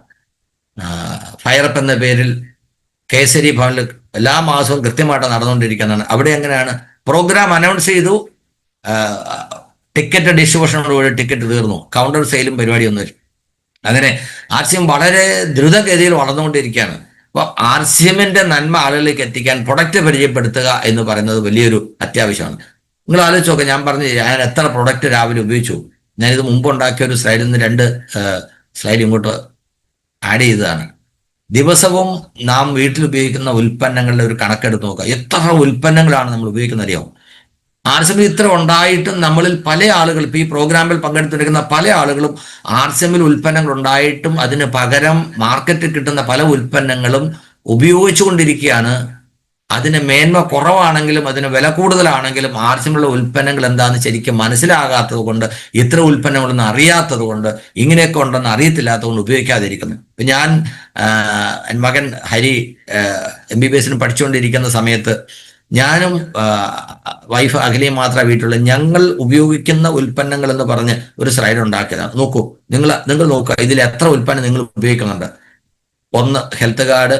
ഫയറപ്പ് എന്ന പേരിൽ കേസരി ഭവനിൽ എല്ലാ മാസവും കൃത്യമായിട്ട് നടന്നുകൊണ്ടിരിക്കുന്നതാണ്. അവിടെ എങ്ങനെയാണ് പ്രോഗ്രാം അനൗൺസ് ചെയ്തു, ടിക്കറ്റ് ഡിസ്ട്രിബ്യൂഷനോടുകൂടി ടിക്കറ്റ് തീർന്നു, കൗണ്ടർ സെയിലും പരിപാടിയൊന്നും. അങ്ങനെ ആർസിഎം വളരെ ദ്രുതഗതിയിൽ വളർന്നുകൊണ്ടിരിക്കുകയാണ്. അപ്പോൾ ആർസിഎമ്മിന്റെ നന്മ ആളുകളിലേക്ക് എത്തിക്കാൻ പ്രൊഡക്റ്റ് പരിചയപ്പെടുത്തുക എന്ന് പറയുന്നത് വലിയൊരു അത്യാവശ്യമാണ്. നിങ്ങൾ ആലോചിച്ച് നോക്കുക, ഞാൻ പറഞ്ഞു ഞാൻ എത്ര പ്രൊഡക്റ്റ് രാവിലെ ഉപയോഗിച്ചു. ഞാനിത് മുമ്പ് ഉണ്ടാക്കിയ ഒരു സ്ലൈഡിൽ നിന്ന് 2 സ്ലൈഡ് ഇങ്ങോട്ട് ആഡ് ചെയ്തതാണ്. ദിവസവും നാം വീട്ടിൽ ഉപയോഗിക്കുന്ന ഉൽപ്പന്നങ്ങളുടെ ഒരു കണക്കെടുത്ത് നോക്കുക. എത്ര ഉൽപ്പന്നങ്ങളാണ് നമ്മൾ ഉപയോഗിക്കുന്നത് അറിയാമോ? ആർസിഎമ്മിൽ ഇത്ര ഉണ്ടായിട്ടും നമ്മളിൽ പല ആളുകൾ, ഇപ്പൊ ഈ പ്രോഗ്രാമിൽ പങ്കെടുത്തിരിക്കുന്ന പല ആളുകളും ആർസിഎമ്മിൽ ഉൽപ്പന്നങ്ങൾ ഉണ്ടായിട്ടും അതിന് പകരം മാർക്കറ്റിൽ കിട്ടുന്ന പല ഉൽപ്പന്നങ്ങളും ഉപയോഗിച്ചുകൊണ്ടിരിക്കുകയാണ്. അതിന് മേന്മ കുറവാണെങ്കിലും അതിന് വില കൂടുതലാണെങ്കിലും ആർസിഎമ്മിലുള്ള ഉൽപ്പന്നങ്ങൾ എന്താണെന്ന് ശരിക്കും മനസ്സിലാകാത്തത് കൊണ്ട്, ഇത്ര ഉൽപ്പന്നങ്ങളൊന്നും അറിയാത്തത് കൊണ്ട്, ഇങ്ങനെയൊക്കെ ഉണ്ടെന്ന് അറിയത്തില്ലാത്തത് കൊണ്ട് ഉപയോഗിക്കാതിരിക്കുന്നു. ഇപ്പൊ ഞാൻ എൻ്റെ മകൻ ഹരി MBBS പഠിച്ചുകൊണ്ടിരിക്കുന്ന സമയത്ത് ഞാനും വൈഫ് അഖിലയും മാത്രമേ വീട്ടിലുള്ള, ഞങ്ങൾ ഉപയോഗിക്കുന്ന ഉൽപ്പന്നങ്ങൾ എന്ന് പറഞ്ഞ് ഒരു സ്ലൈഡ് ഉണ്ടാക്കിയതാണ്. നോക്കൂ, നിങ്ങൾ നോക്കുക, ഇതിൽ എത്ര ഉൽപ്പന്നം നിങ്ങൾ ഉപയോഗിക്കുന്നുണ്ട്. 1 ഹെൽത്ത് ഗാർഡ്,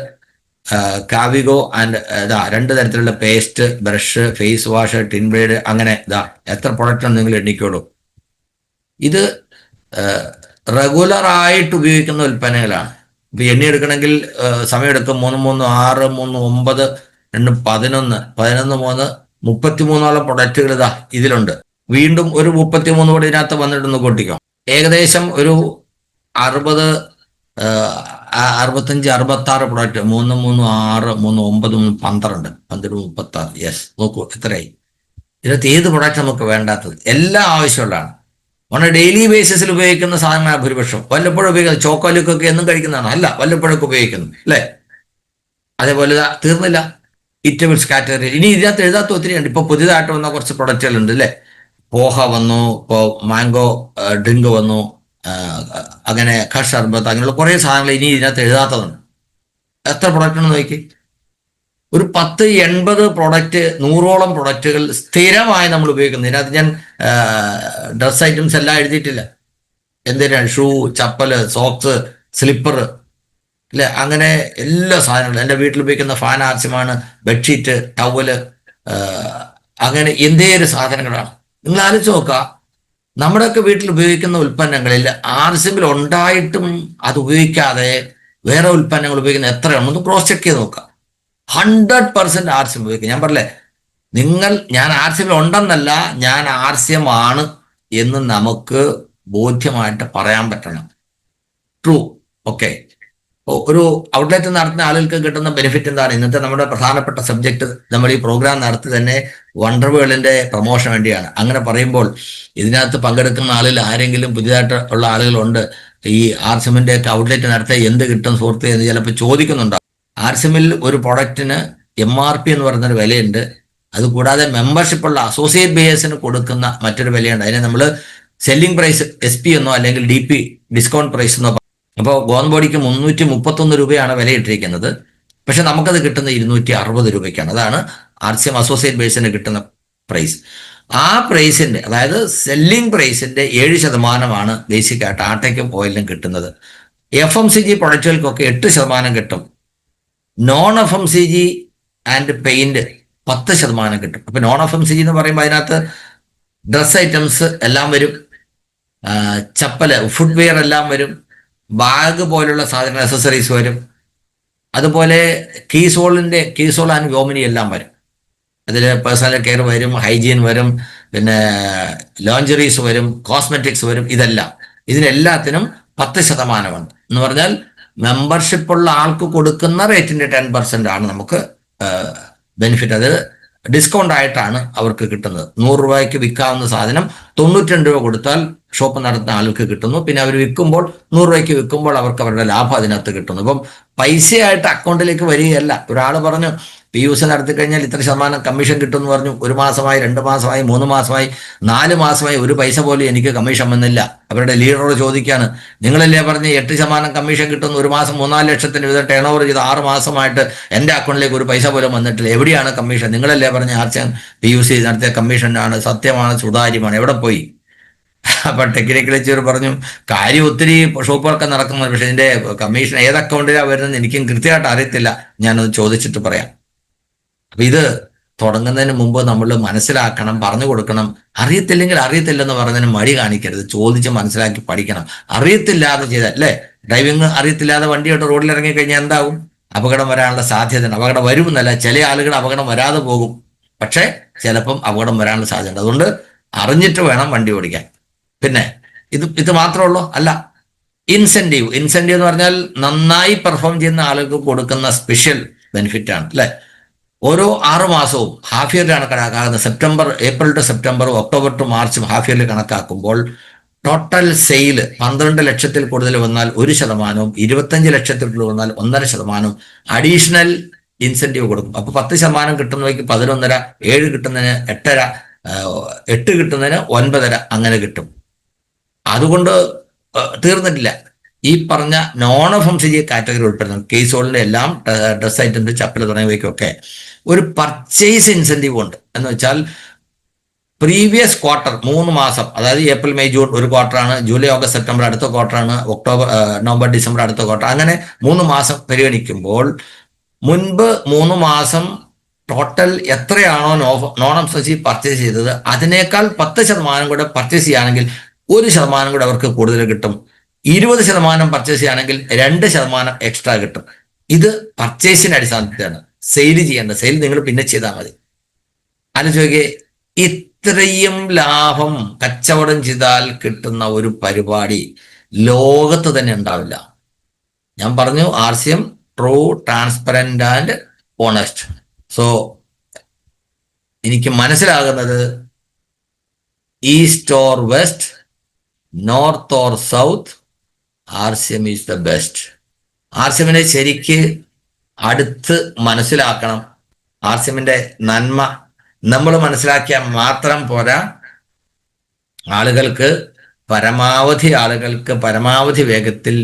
കാവിഗോ ആൻഡ് 2 തരത്തിലുള്ള paste, brush, face wash, tin blade, അങ്ങനെ എത്ര പ്രൊഡക്റ്റാണ് നിങ്ങൾ എണ്ണിക്കോളൂ. ഇത് റെഗുലർ ആയിട്ട് ഉപയോഗിക്കുന്ന ഉൽപ്പന്നങ്ങളാണ്. ഇപ്പൊ എണ്ണി എടുക്കണമെങ്കിൽ സമയമെടുക്കും. 3, 3, 6, 3, 9, 2, 11, 11, 3, 33ഓളം പ്രൊഡക്റ്റുകൾ ഇതിലുണ്ട്. വീണ്ടും ഒരു 33 കൂടി ഇതിനകത്ത് വന്നിട്ടൊന്ന് കൂട്ടിക്കോ. ഏകദേശം ഒരു 60, 65, 66 പ്രൊഡക്റ്റ്. 3, 3, 6, 3, 9, 12, 12, 36. യെസ്, നോക്കൂ എത്രയായി. ഇതിനകത്ത് ഏത് പ്രൊഡക്റ്റ് നമുക്ക് വേണ്ടാത്തത്? എല്ലാം ആവശ്യമുള്ളതാണ്. നമ്മൾ ഡെയിലി ബേസിസിൽ ഉപയോഗിക്കുന്ന സാധനങ്ങളാണ് ഭൂരിപക്ഷം. വല്ലപ്പോഴും ഉപയോഗിക്കുന്നത് ചോക്കോലിക്കൊക്കെ എന്നും കഴിക്കുന്നതാണ്, അല്ല, വല്ലപ്പോഴൊക്കെ ഉപയോഗിക്കുന്നു അല്ലേ. അതേപോലെ തീർന്നില്ല ഇറ്റബിൾസ് കാറ്റഗറി. ഇനി ഇതിനകത്ത് എഴുതാത്ത ഒത്തിരി ഉണ്ട്. ഇപ്പൊ പുതിയതായിട്ട് വന്ന കുറച്ച് പ്രൊഡക്റ്റുകൾ ഉണ്ട് അല്ലേ. പോഹ വന്നു, ഇപ്പോൾ മാംഗോ ഡ്രിങ്ക് വന്നു, അങ്ങനെ ഖഷ് ഷർബത്ത്, അങ്ങനെയുള്ള കുറേ സാധനങ്ങൾ ഇനി ഇതിനകത്ത് എഴുതാത്തതുണ്ട്. എത്ര പ്രൊഡക്റ്റ് ഉണ്ടെന്ന് നോക്കി. ഒരു 10-80 പ്രൊഡക്റ്റ്, 100ഓളം പ്രൊഡക്റ്റുകൾ സ്ഥിരമായി നമ്മൾ ഉപയോഗിക്കുന്നത്. ഇതിനകത്ത് ഞാൻ ഡ്രസ് ഐറ്റംസ് എല്ലാം എഴുതിയിട്ടില്ല. എന്തിനാണ്? ഷൂ, ചപ്പല്, സോക്സ്, സ്ലിപ്പർ അല്ലെ, അങ്ങനെ എല്ലാ സാധനങ്ങളും. എൻ്റെ വീട്ടിൽ ഉപയോഗിക്കുന്ന ഫാൻ ആവശ്യമാണ്, ബെഡ്ഷീറ്റ്, ടവല്, അങ്ങനെ എന്തേലും സാധനങ്ങളാണ്. നിങ്ങൾ ആലോചിച്ച് നോക്കുക, നമ്മുടെയൊക്കെ വീട്ടിൽ ഉപയോഗിക്കുന്ന ഉൽപ്പന്നങ്ങളിൽ ആർസെങ്കിൽ ഉണ്ടായിട്ടും അത് ഉപയോഗിക്കാതെ വേറെ ഉൽപ്പന്നങ്ങൾ ഉപയോഗിക്കുന്ന എത്രയാണ് ഒന്ന് ക്രോസ് ചെക്ക് ചെയ്ത് നോക്കുക. 100% ആർസ്യം ഉപയോഗിക്കുക. ഞാൻ പറഞ്ഞില്ലേ, ഞാൻ ആർസ്യം ഉണ്ടെന്നല്ല, ഞാൻ ആർസ്യമാണ് എന്ന് നമുക്ക് ബോധ്യമായിട്ട് പറയാൻ പറ്റണം. True, okay. ഒരു ഔട്ട്ലെറ്റ് നടത്തുന്ന ആളുകൾക്ക് കിട്ടുന്ന ബെനിഫിറ്റ് എന്താണ്? ഇന്നത്തെ നമ്മുടെ പ്രധാനപ്പെട്ട സബ്ജക്ട്, നമ്മൾ ഈ പ്രോഗ്രാം നടത്തി തന്നെ വണ്ടർ വേൾഡിന്റെ പ്രൊമോഷൻ വേണ്ടിയാണ്. അങ്ങനെ പറയുമ്പോൾ ഇതിനകത്ത് പങ്കെടുക്കുന്ന ആളിൽ ആരെങ്കിലും പുതിയതായിട്ട് ഉള്ള ആളുകളുണ്ട്, ഈ ആർസിമിന്റെ ഒക്കെ ഔട്ട്ലെറ്റ് നടത്തിയ എന്ത് കിട്ടും സുഹൃത്ത് എന്ന് ചിലപ്പോൾ ചോദിക്കുന്നുണ്ടാവും. ആർസിമിൽ ഒരു പ്രൊഡക്റ്റിന് MRP എന്ന് പറയുന്നൊരു വിലയുണ്ട്. അതുകൂടാതെ മെമ്പർഷിപ്പ് ഉള്ള അസോസിയേറ്റ് ബേയേഴ്സിന് കൊടുക്കുന്ന മറ്റൊരു വിലയുണ്ട്. അതിനെ നമ്മൾ സെല്ലിംഗ് പ്രൈസ് SP എന്നോ അല്ലെങ്കിൽ DP ഡിസ്കൗണ്ട് പ്രൈസ് എന്നോ. അപ്പോൾ ഗോതമ്പൊടിക്ക് 331 രൂപയാണ് വിലയിട്ടിരിക്കുന്നത്. പക്ഷെ നമുക്കത് കിട്ടുന്ന 260 രൂപയ്ക്കാണ്. അതാണ് RCM അസോസിയേറ്റ് ബേസിന് കിട്ടുന്ന പ്രൈസ്. ആ പ്രൈസിന്റെ, അതായത് സെല്ലിംഗ് പ്രൈസിന്റെ 7% ബേസിക് ആയിട്ട് ആട്ടയ്ക്കും ഓയിലിനും കിട്ടുന്നത്. FMCG പ്രൊഡക്റ്റുകൾക്കൊക്കെ 8% കിട്ടും. നോൺ FMCG ആൻഡ് പെയിന്റ് 10% കിട്ടും. അപ്പൊ നോൺ FMCG എന്ന് പറയുമ്പോൾ അതിനകത്ത് ഡ്രസ് ഐറ്റംസ് എല്ലാം വരും, ചപ്പല്, ഫുട്വെയർ എല്ലാം വരും, ബാഗ് പോലുള്ള സാധനങ്ങൾ, അക്സസറീസ് വരും. അതുപോലെ കീസോൾ ആൻഡ് വ്യോമിനി എല്ലാം വരും. അതിൽ പേഴ്സണൽ കെയർ വരും, ഹൈജീൻ വരും, പിന്നെ ലോഞ്ചറീസ് വരും, കോസ്മെറ്റിക്സ് വരും. ഇതിനെല്ലാത്തിനും 10% ഉണ്ട്. എന്ന് പറഞ്ഞാൽ മെമ്പർഷിപ്പ് ഉള്ള ആൾക്ക് കൊടുക്കുന്ന റേറ്റിന്റെ 10% ആണ് നമുക്ക് ബെനിഫിറ്റ്. അത് ഡിസ്കൗണ്ട് ആയിട്ടാണ് അവർക്ക് കിട്ടുന്നത്. 100 രൂപയ്ക്ക് വിൽക്കാവുന്ന സാധനം 92 രൂപ കൊടുത്താൽ ഷോപ്പ് നടത്തുന്ന ആൾക്ക് കിട്ടുന്നു. പിന്നെ അവർ വിൽക്കുമ്പോൾ 100 രൂപയ്ക്ക് വിൽക്കുമ്പോൾ അവർക്ക് അവരുടെ ലാഭം അതിനകത്ത് കിട്ടുന്നു. ഇപ്പം പൈസയായിട്ട് അക്കൗണ്ടിലേക്ക് വരികയല്ല. ഒരാൾ പറഞ്ഞു PUC നടത്തി കഴിഞ്ഞാൽ ഇത്ര ശതമാനം കമ്മീഷൻ കിട്ടുമെന്ന് പറഞ്ഞു. 1 മാസമായി, 2 മാസമായി, 3 മാസമായി, 4 മാസമായി ഒരു പൈസ പോലും എനിക്ക് കമ്മീഷൻ വന്നില്ല. അവരുടെ ലീഡറോട് ചോദിക്കാണ്, നിങ്ങളല്ലേ പറഞ്ഞ് 8% കമ്മീഷൻ കിട്ടുന്നു, 1 മാസം 3-4 ലക്ഷത്തിന് വിധ ടേൺ ഓവർ ചെയ്ത് 6 മാസമായിട്ട് എൻ്റെ അക്കൗണ്ടിലേക്ക് ഒരു പൈസ പോലും വന്നിട്ടില്ല. എവിടെയാണ് കമ്മീഷൻ? നിങ്ങളല്ലേ പറഞ്ഞ് PUC നടത്തിയ കമ്മീഷനാണ്, സത്യമാണ്, സുതാര്യമാണ്, എവിടെ പോയി? അപ്പൊ ടെക്നിക്കൽ ചെയർ പറഞ്ഞു, കാര്യം ഒത്തിരി ഷോപ്പുകളൊക്കെ നടക്കുന്നത്, പക്ഷെ ഇതിന്റെ കമ്മീഷൻ ഏത് അക്കൗണ്ടിലാണ് വരുന്നത് എനിക്കും കൃത്യമായിട്ട് അറിയത്തില്ല, ഞാനത് ചോദിച്ചിട്ട് പറയാം. അപ്പൊ ഇത് തുടങ്ങുന്നതിന് മുമ്പ് നമ്മൾ മനസ്സിലാക്കണം, പറഞ്ഞു കൊടുക്കണം. അറിയത്തില്ലെങ്കിൽ അറിയത്തില്ലെന്ന് പറഞ്ഞതിന് മടി കാണിക്കരുത്, ചോദിച്ച് മനസ്സിലാക്കി പഠിക്കണം. അറിയത്തില്ലാതെ ചെയ്താൽ, അല്ലേ, ഡ്രൈവിംഗ് അറിയത്തില്ലാതെ വണ്ടിയായിട്ട് റോഡിൽ ഇറങ്ങിക്കഴിഞ്ഞാൽ എന്താവും? അപകടം വരാനുള്ള സാധ്യതയുണ്ട്. അപകടം വരുമെന്നല്ല, ചില ആളുകൾ അപകടം വരാതെ പോകും, പക്ഷെ ചിലപ്പം അപകടം വരാനുള്ള സാധ്യതയുണ്ട്. അതുകൊണ്ട് അറിഞ്ഞിട്ട് വേണം വണ്ടി ഓടിക്കാൻ. പിന്നെ ഇത് മാത്രമേ ഉള്ളൂ? അല്ല, ഇൻസെന്റീവ് എന്ന് പറഞ്ഞാൽ നന്നായി പെർഫോം ചെയ്യുന്ന ആളുകൾക്ക് കൊടുക്കുന്ന സ്പെഷ്യൽ ബെനിഫിറ്റ് ആണ്, അല്ലെ. ഓരോ 6 മാസവും ഹാഫ് ഇയറിലാണ് കണക്കാക്കുന്നത്. April to September, October to March half ഇയറിൽ കണക്കാക്കുമ്പോൾ ടോട്ടൽ സെയിൽ 12 ലക്ഷത്തിൽ കൂടുതൽ വന്നാൽ 1%, 25 ലക്ഷത്തിൽ കൂടുതൽ വന്നാൽ 1.5% അഡീഷണൽ ഇൻസെന്റീവ് കൊടുക്കും. അപ്പൊ 10% കിട്ടുന്നവയ്ക്ക് 11.5, 7 കിട്ടുന്നതിന് 8.5, 8 കിട്ടുന്നതിന് 9.5, അങ്ങനെ കിട്ടും. അതുകൊണ്ട് തീർന്നിട്ടില്ല. ഈ പറഞ്ഞ നോൺ FMCG കാറ്റഗറി ഉൾപ്പെടുന്ന കേസോളിന്റെ എല്ലാം ഡ്രസ് ഐറ്റംസ്, ചപ്പല് തുടങ്ങിയവയ്ക്കൊക്കെ ഒരു പർച്ചേസ് ഇൻസെന്റീവ് ഉണ്ട്. എന്ന് വെച്ചാൽ പ്രീവിയസ് ക്വാർട്ടർ 3 മാസം, അതായത് ഏപ്രിൽ, മെയ്, ജൂൺ ഒരു ക്വാർട്ടറാണ്, ജൂലൈ, ഓഗസ്റ്റ്, സെപ്റ്റംബർ അടുത്ത ക്വാർട്ടറാണ്, ഒക്ടോബർ, നവംബർ, ഡിസംബർ അടുത്ത ക്വാർട്ടർ, അങ്ങനെ 3 മാസം പരിഗണിക്കുമ്പോൾ മുൻപ് 3 മാസം ടോട്ടൽ എത്രയാണോ നോൺ FMCG പർച്ചേസ് ചെയ്തത് അതിനേക്കാൾ 10% കൂടെ പർച്ചേസ് ചെയ്യുകയാണെങ്കിൽ 1% കൂടെ അവർക്ക് കൂടുതൽ കിട്ടും. 20% പർച്ചേസ് ചെയ്യുകയാണെങ്കിൽ 2% എക്സ്ട്രാ കിട്ടും. ഇത് പർച്ചേസിന്റെ അടിസ്ഥാനത്തിലാണ്. സെയിൽ ചെയ്യേണ്ടത്, സെയിൽ നിങ്ങൾ പിന്നെ ചെയ്താൽ മതി. ആലോചിക്കേ, ഇത്രയും ലാഭം കച്ചവടം ചെയ്താൽ കിട്ടുന്ന ഒരു പരിപാടി ലോകത്ത് തന്നെ ഉണ്ടാവില്ല. ഞാൻ പറഞ്ഞു, RCM true, transparent and honest. So എനിക്ക് മനസ്സിലാകുന്നത് east or west, north or south, RCM is the best. RCMനെ ശരിക്ക് അടുത്ത് മനസ്സിലാക്കണം. RCMന്റെ നന്മ നമ്മൾ മനസ്സിലാക്കിയാൽ മാത്രം പോരാ, ആളുകൾക്ക് പരമാവധി വേഗത്തിൽ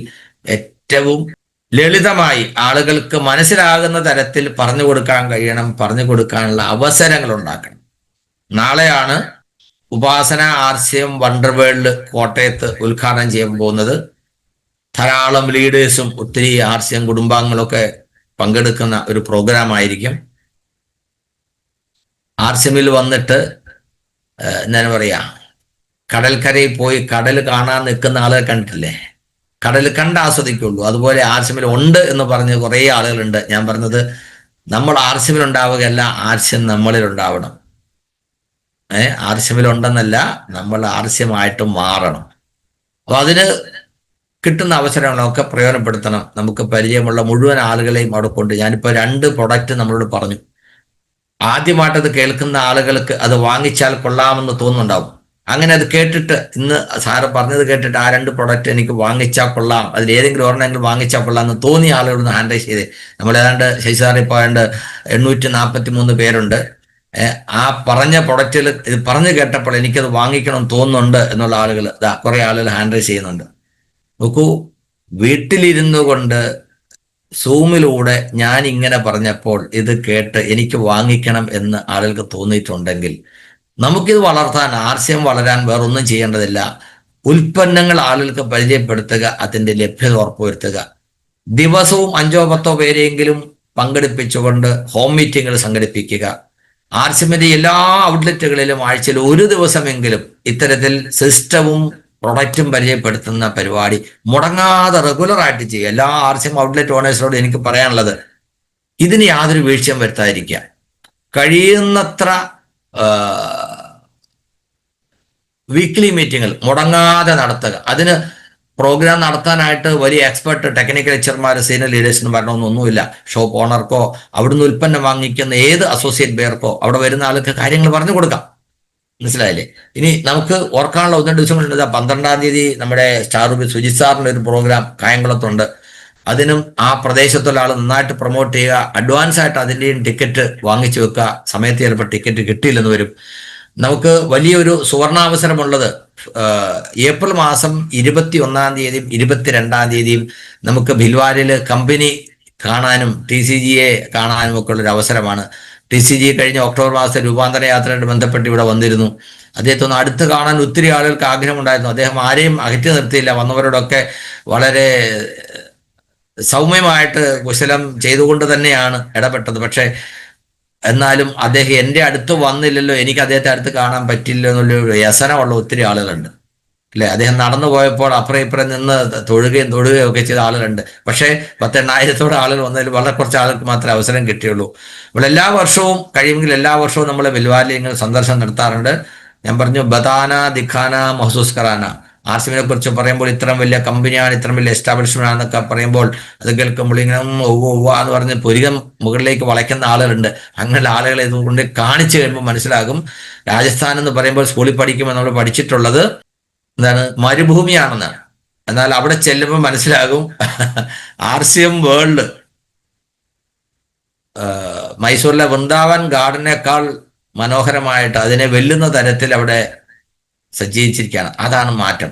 ഏറ്റവും ലളിതമായി ആളുകൾക്ക് മനസ്സിലാകുന്ന തരത്തിൽ പറഞ്ഞു കൊടുക്കാൻ കഴിയണം. പറഞ്ഞു കൊടുക്കാനുള്ള അവസരങ്ങൾ ഉണ്ടാക്കണം. നാളെയാണ് ഉപാസന RCM വണ്ടർ വേൾഡ് കോട്ടയത്ത് ഉദ്ഘാടനം ചെയ്യാൻ പോകുന്നത്. ധാരാളം ലീഡേഴ്സും ഒത്തിരി RCM കുടുംബാംഗങ്ങളൊക്കെ പങ്കെടുക്കുന്ന ഒരു പ്രോഗ്രാം ആയിരിക്കും. RCMൽ വന്നിട്ട് എന്താണ് പറയാ, കടൽക്കരയിൽ പോയി കടൽ കാണാൻ നിൽക്കുന്ന ആളുകൾ കണ്ടിട്ടില്ലേ? കടൽ കണ്ട് ആസ്വദിക്കുള്ളൂ. അതുപോലെ RCMൽ ഉണ്ട് എന്ന് പറഞ്ഞ് കുറേ ആളുകളുണ്ട്. ഞാൻ പറഞ്ഞത്, നമ്മൾ RCMൽ ഉണ്ടാവുകയല്ല, RCM നമ്മളിൽ ഉണ്ടാവണം. RCMൽ ഉണ്ടെന്നല്ല, നമ്മൾ RCM ആയിട്ട് മാറണം. അപ്പൊ അതിന് കിട്ടുന്ന അവസരങ്ങളൊക്കെ പ്രയോജനപ്പെടുത്തണം. നമുക്ക് പരിചയമുള്ള മുഴുവൻ ആളുകളെയും അവിടെ കൊണ്ട്, ഞാനിപ്പോൾ 2 പ്രൊഡക്റ്റ് നമ്മളോട് പറഞ്ഞു. ആദ്യമായിട്ടത് കേൾക്കുന്ന ആളുകൾക്ക് അത് വാങ്ങിച്ചാൽ കൊള്ളാമെന്ന് തോന്നുന്നുണ്ടാവും. അങ്ങനെ അത് കേട്ടിട്ട്, ഇന്ന് സാറ് പറഞ്ഞത് കേട്ടിട്ട് ആ 2 പ്രൊഡക്റ്റ് എനിക്ക് വാങ്ങിച്ചാൽ കൊള്ളാം, അതിൽ ഏതെങ്കിലും ഒരെണ്ണമെങ്കിലും വാങ്ങിച്ചാൽ കൊള്ളാം എന്ന് തോന്നിയ ആളുകളൊന്ന് ഹാൻഡ് റൈസ് ചെയ്തേ. നമ്മൾ ഏതാണ്ട് ശശിസാറി ഇപ്പോൾ 843 പേരുണ്ട്. ആ പറഞ്ഞ പ്രൊഡക്റ്റിൽ ഇത് പറഞ്ഞു കേട്ടപ്പോൾ എനിക്കത് വാങ്ങിക്കണം തോന്നുന്നുണ്ട് എന്നുള്ള ആളുകൾ കുറെ ആളുകൾ ഹാൻഡ് റൈസ് ചെയ്യുന്നുണ്ട്. നോക്കൂ, വീട്ടിലിരുന്നു കൊണ്ട് സൂമിലൂടെ ഞാൻ ഇങ്ങനെ പറഞ്ഞപ്പോൾ ഇത് കേട്ട് എനിക്ക് വാങ്ങിക്കണം എന്ന് ആളുകൾക്ക് തോന്നിയിട്ടുണ്ടെങ്കിൽ, നമുക്കിത് വളർത്താൻ, RCM വളരാൻ വേറൊന്നും ചെയ്യേണ്ടതില്ല. ഉൽപ്പന്നങ്ങൾ ആളുകൾക്ക് പരിചയപ്പെടുത്തുക, അതിൻ്റെ ലഭ്യത ഉറപ്പുവരുത്തുക. ദിവസവും 5-10 പേരെങ്കിലും പങ്കെടുപ്പിച്ചുകൊണ്ട് ഹോം മീറ്റിങ്ങുകൾ സംഘടിപ്പിക്കുക. RCMന്റെ എല്ലാ ഔട്ട്ലെറ്റുകളിലും ആഴ്ചയിൽ 1 ദിവസമെങ്കിലും ഇത്തരത്തിൽ സിസ്റ്റവും പ്രൊഡക്റ്റും പരിചയപ്പെടുത്തുന്ന പരിപാടി മുടങ്ങാതെ റെഗുലറായിട്ട് ചെയ്യുക. എല്ലാ RCM ഔട്ട്ലെറ്റ് ഓണേഴ്സിനോട് എനിക്ക് പറയാനുള്ളത്, ഇതിന് യാതൊരു വീഴ്ചയും വരുത്താതിരിക്കുക. കഴിയുന്നത്ര വീക്ക്ലി മീറ്റിങ്ങുകൾ മുടങ്ങാതെ നടത്തുക. അതിന് പ്രോഗ്രാം നടത്താനായിട്ട് വലിയ എക്സ്പെർട്ട് ടെക്നിക്കൽ ലെക്ചർമാർ സീനിയർ ലീഡേഴ്സിന് വരണമെന്നൊന്നുമില്ല. ഷോപ്പ് ഓണർക്കോ അവിടുന്ന് ഉൽപ്പന്നം വാങ്ങിക്കുന്ന ഏത് അസോസിയേറ്റ് ബെയർക്കോ അവിടെ വരുന്ന ആൾക്ക് കാര്യങ്ങൾ പറഞ്ഞു കൊടുക്കാം. മനസ്സിലായില്ലേ? ഇനി നമുക്ക് ഓർക്കാനുള്ള 1-2 ദിവസങ്ങളുണ്ട്. 12-ാം തീയതി നമ്മുടെ സ്റ്റാർ റൂബി സുജിത് സാറിന്റെ ഒരു പ്രോഗ്രാം കായംകുളത്തുണ്ട്. അതിനും ആ പ്രദേശത്തുള്ള ആൾ നന്നായിട്ട് പ്രൊമോട്ട് ചെയ്യുക. അഡ്വാൻസ് ആയിട്ട് അതിൻ്റെയും ടിക്കറ്റ് വാങ്ങിച്ചു വെക്കുക. സമയത്ത് ചിലപ്പോൾ ടിക്കറ്റ് കിട്ടിയില്ലെന്ന് വരും. നമുക്ക് വലിയൊരു സുവർണാവസരമുള്ളത് ഏപ്രിൽ മാസം 21-ാം തീയതിയും 22-ാം തീയതിയും നമുക്ക് ഭിൽവാരയിൽ കമ്പനി കാണാനും TCGയെ കാണാനും ഒക്കെ ഉള്ളൊരു അവസരമാണ്. TCG കഴിഞ്ഞ ഒക്ടോബർ മാസത്തെ രൂപാന്തര യാത്രയായിട്ട് ബന്ധപ്പെട്ട് ഇവിടെ വന്നിരുന്നു. അദ്ദേഹത്തെ ഒന്ന് അടുത്ത് കാണാൻ ഒത്തിരി ആളുകൾക്ക് ആഗ്രഹമുണ്ടായിരുന്നു. അദ്ദേഹം ആരെയും അകറ്റി നിർത്തിയില്ല. വന്നവരോടൊക്കെ വളരെ സൗമ്യമായിട്ട് കുശലം ചെയ്തുകൊണ്ട് തന്നെയാണ് ഇടപെട്ടത്. പക്ഷെ എന്നാലും അദ്ദേഹം എൻ്റെ അടുത്ത് വന്നില്ലല്ലോ, എനിക്ക് അദ്ദേഹത്തെ അടുത്ത് കാണാൻ പറ്റില്ല എന്നുള്ളൊരു വ്യസനമുള്ള ഒത്തിരി ആളുകളുണ്ട്, അല്ലെ? അദ്ദേഹം നടന്നു പോയപ്പോൾ അപ്പുറം ഇപ്പുറം നിന്ന് തൊഴുകയും ഒക്കെ ചെയ്ത ആളുകളുണ്ട്. പക്ഷേ 10,000-8,000 ആളുകൾ വന്നതിൽ വളരെ കുറച്ച് ആളുകൾക്ക് മാത്രമേ അവസരം കിട്ടിയുള്ളൂ. അപ്പോൾ എല്ലാ വർഷവും കഴിയുമെങ്കിൽ എല്ലാ വർഷവും നമ്മൾ വിൽവാലയങ്ങൾ സന്ദർശനം നടത്താറുണ്ട്. ഞാൻ പറഞ്ഞു, ബദാന ദിഖാന മഹസൂസ് കറാന. RCMനെ കുറിച്ച് പറയുമ്പോൾ ഇത്രയും വലിയ കമ്പനിയാണ്, ഇത്രയും വലിയ എസ്റ്റാബ്ലിഷ്മെന്റ് ആണെന്നൊക്കെ പറയുമ്പോൾ അത് കേൾക്കുമ്പോൾ ഇങ്ങനെ എന്ന് പറഞ്ഞ് പുരികം മുകളിലേക്ക് വളയ്ക്കുന്ന ആളുകളുണ്ട്. അങ്ങനെയുള്ള ആളുകളെ ഇതുകൊണ്ട് കാണിച്ചു കഴിയുമ്പോൾ മനസ്സിലാകും. രാജസ്ഥാൻ എന്ന് പറയുമ്പോൾ സ്കൂളിൽ പഠിക്കുമ്പോൾ നമ്മൾ പഠിച്ചിട്ടുള്ളത് എന്താണ്, മരുഭൂമിയാണെന്നാണ്. എന്നാൽ അവിടെ ചെല്ലുമ്പോൾ മനസ്സിലാകും RCM വേൾഡ് മൈസൂരിലെ വൃന്ദാവൻ ഗാർഡനേക്കാൾ മനോഹരമായിട്ട് അതിനെ വെല്ലുന്ന തരത്തിൽ അവിടെ സജ്ജീകരിച്ചിരിക്കുകയാണ്. അതാണ് മാറ്റം.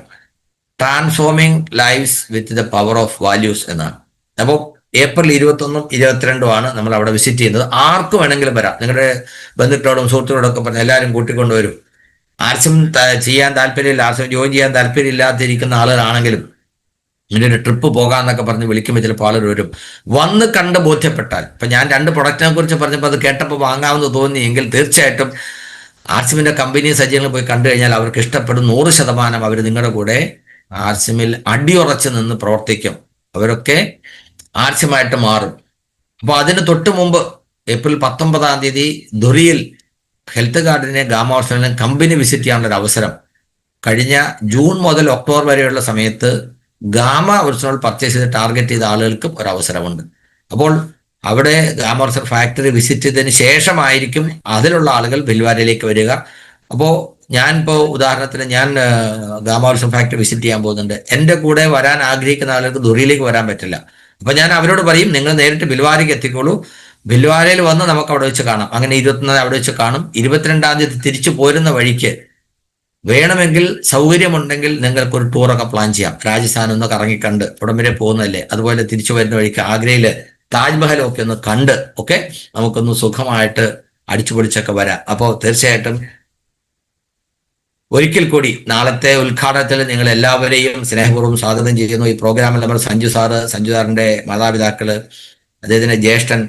Transforming lives with the power of values എന്നാണ്. അപ്പോൾ ഏപ്രിൽ 21-ഉം 22-ഉം നമ്മൾ അവിടെ വിസിറ്റ് ചെയ്യുന്നത്. ആർക്കും വേണമെങ്കിലും വരാം. നിങ്ങളുടെ ബന്ധുക്കളോടും സുഹൃത്തുക്കളോടൊക്കെ പറഞ്ഞ് എല്ലാവരും കൂട്ടിക്കൊണ്ടുവരും. RCM ചെയ്യാൻ താല്പര്യമില്ല, RCM ജോയിൻ ചെയ്യാൻ താല്പര്യം ഇല്ലാതിരിക്കുന്ന ആളുകളാണെങ്കിലും ഇങ്ങനെ ഒരു ട്രിപ്പ് പോകാമെന്നൊക്കെ പറഞ്ഞ് വിളിക്കുമ്പോൾ ചിലപ്പോൾ ആളുകൾ വരും. വന്ന് കണ്ട് ബോധ്യപ്പെട്ടാൽ, ഇപ്പം ഞാൻ 2 പ്രൊഡക്റ്റിനെ കുറിച്ച് പറഞ്ഞപ്പോൾ അത് കേട്ടപ്പോൾ വാങ്ങാമെന്ന് തോന്നിയെങ്കിൽ തീർച്ചയായിട്ടും RCMന്റെ കമ്പനി സജ്ജീകരണം പോയി കണ്ടു കഴിഞ്ഞാൽ അവർക്ക് ഇഷ്ടപ്പെടും. 100% അവർ നിങ്ങളുടെ കൂടെ RCMൽ അടിയുറച്ച് നിന്ന് പ്രവർത്തിക്കും. അവരൊക്കെ RCM ആയിട്ട് മാറും. അപ്പോൾ അതിന് തൊട്ട് മുമ്പ് ഏപ്രിൽ 19-ാം തീയതി ധുരിയിൽ ഹെൽത്ത് ഗാർഡിനെ ഗാമ ഹോസ്പിറ്റലിനെ കമ്പനി വിസിറ്റ് ചെയ്യാനുള്ള ഒരു അവസരം. കഴിഞ്ഞ ജൂൺ മുതൽ ഒക്ടോബർ വരെയുള്ള സമയത്ത് ഗാമ ഒറിജിനൽ പർച്ചേസ് ചെയ്ത് ടാർഗറ്റ് ചെയ്ത ആളുകൾക്കും ഒരു അവസരമുണ്ട്. അപ്പോൾ അവിടെ ഗാമോർസർ ഫാക്ടറി വിസിറ്റ് ചെയ്തതിന് ശേഷമായിരിക്കും അതിലുള്ള ആളുകൾ ഭിൽവാരയിലേക്ക് വരിക. അപ്പോൾ ഞാനിപ്പോൾ ഉദാഹരണത്തിന് ഞാൻ ഗാമോർസർ ഫാക്ടറി വിസിറ്റ് ചെയ്യാൻ പോകുന്നുണ്ട്. എൻ്റെ കൂടെ വരാൻ ആഗ്രഹിക്കുന്ന ആളുകൾക്ക് ദുറിയിലേക്ക് വരാൻ പറ്റില്ല. അപ്പൊ ഞാൻ അവരോട് പറയും, നിങ്ങൾ നേരിട്ട് ഭിൽവാരയ്ക്ക് എത്തിക്കോളൂ, ഭിൽവാരയിൽ വന്ന് നമുക്ക് അവിടെ വെച്ച് കാണാം. അങ്ങനെ 24 അവിടെ വെച്ച് കാണും. 22-ാം തീയതി തിരിച്ചു പോരുന്ന വഴിക്ക് വേണമെങ്കിൽ സൗകര്യമുണ്ടെങ്കിൽ നിങ്ങൾക്കൊരു ടൂറൊക്കെ പ്ലാൻ ചെയ്യാം. രാജസ്ഥാൻ ഒന്ന് കറങ്ങിക്കണ്ട് ഉടൻ വരെ പോകുന്നതല്ലേ, അതുപോലെ തിരിച്ചു വരുന്ന വഴിക്ക് ആഗ്രയില് താജ്മഹൽ ഒക്കെ ഒന്ന് കണ്ട് ഒക്കെ നമുക്കൊന്ന് സുഖമായിട്ട് അടിച്ചു പൊളിച്ചൊക്കെ വരാം. അപ്പോൾ തീർച്ചയായിട്ടും ഒരിക്കൽ കൂടി നാളത്തെ ഉദ്ഘാടനത്തിൽ നിങ്ങൾ എല്ലാവരെയും സ്നേഹപൂർവ്വം സ്വാഗതം ചെയ്യുന്നു. ഈ പ്രോഗ്രാമിൽ നമ്മൾ സഞ്ജു സാറിന്റെ മാതാപിതാക്കള്, അദ്ദേഹത്തിന്റെ ജ്യേഷ്ഠൻ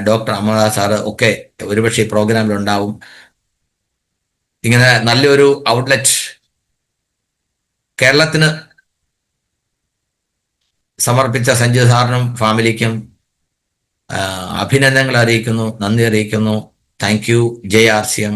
ഡോക്ടർ അമർനാഥ് സാറ് ഒക്കെ ഒരുപക്ഷെ ഈ പ്രോഗ്രാമിൽ ഉണ്ടാവും. ഇങ്ങനെ നല്ലൊരു ഔട്ട്ലെറ്റ് കേരളത്തിന് സമർപ്പിച്ച സഞ്ജു സാറിനും ഫാമിലിക്കും അഭിനന്ദനങ്ങൾ അറിയിക്കുന്നു, നന്ദി അറിയിക്കുന്നു. Thank you. ജയ് RCM.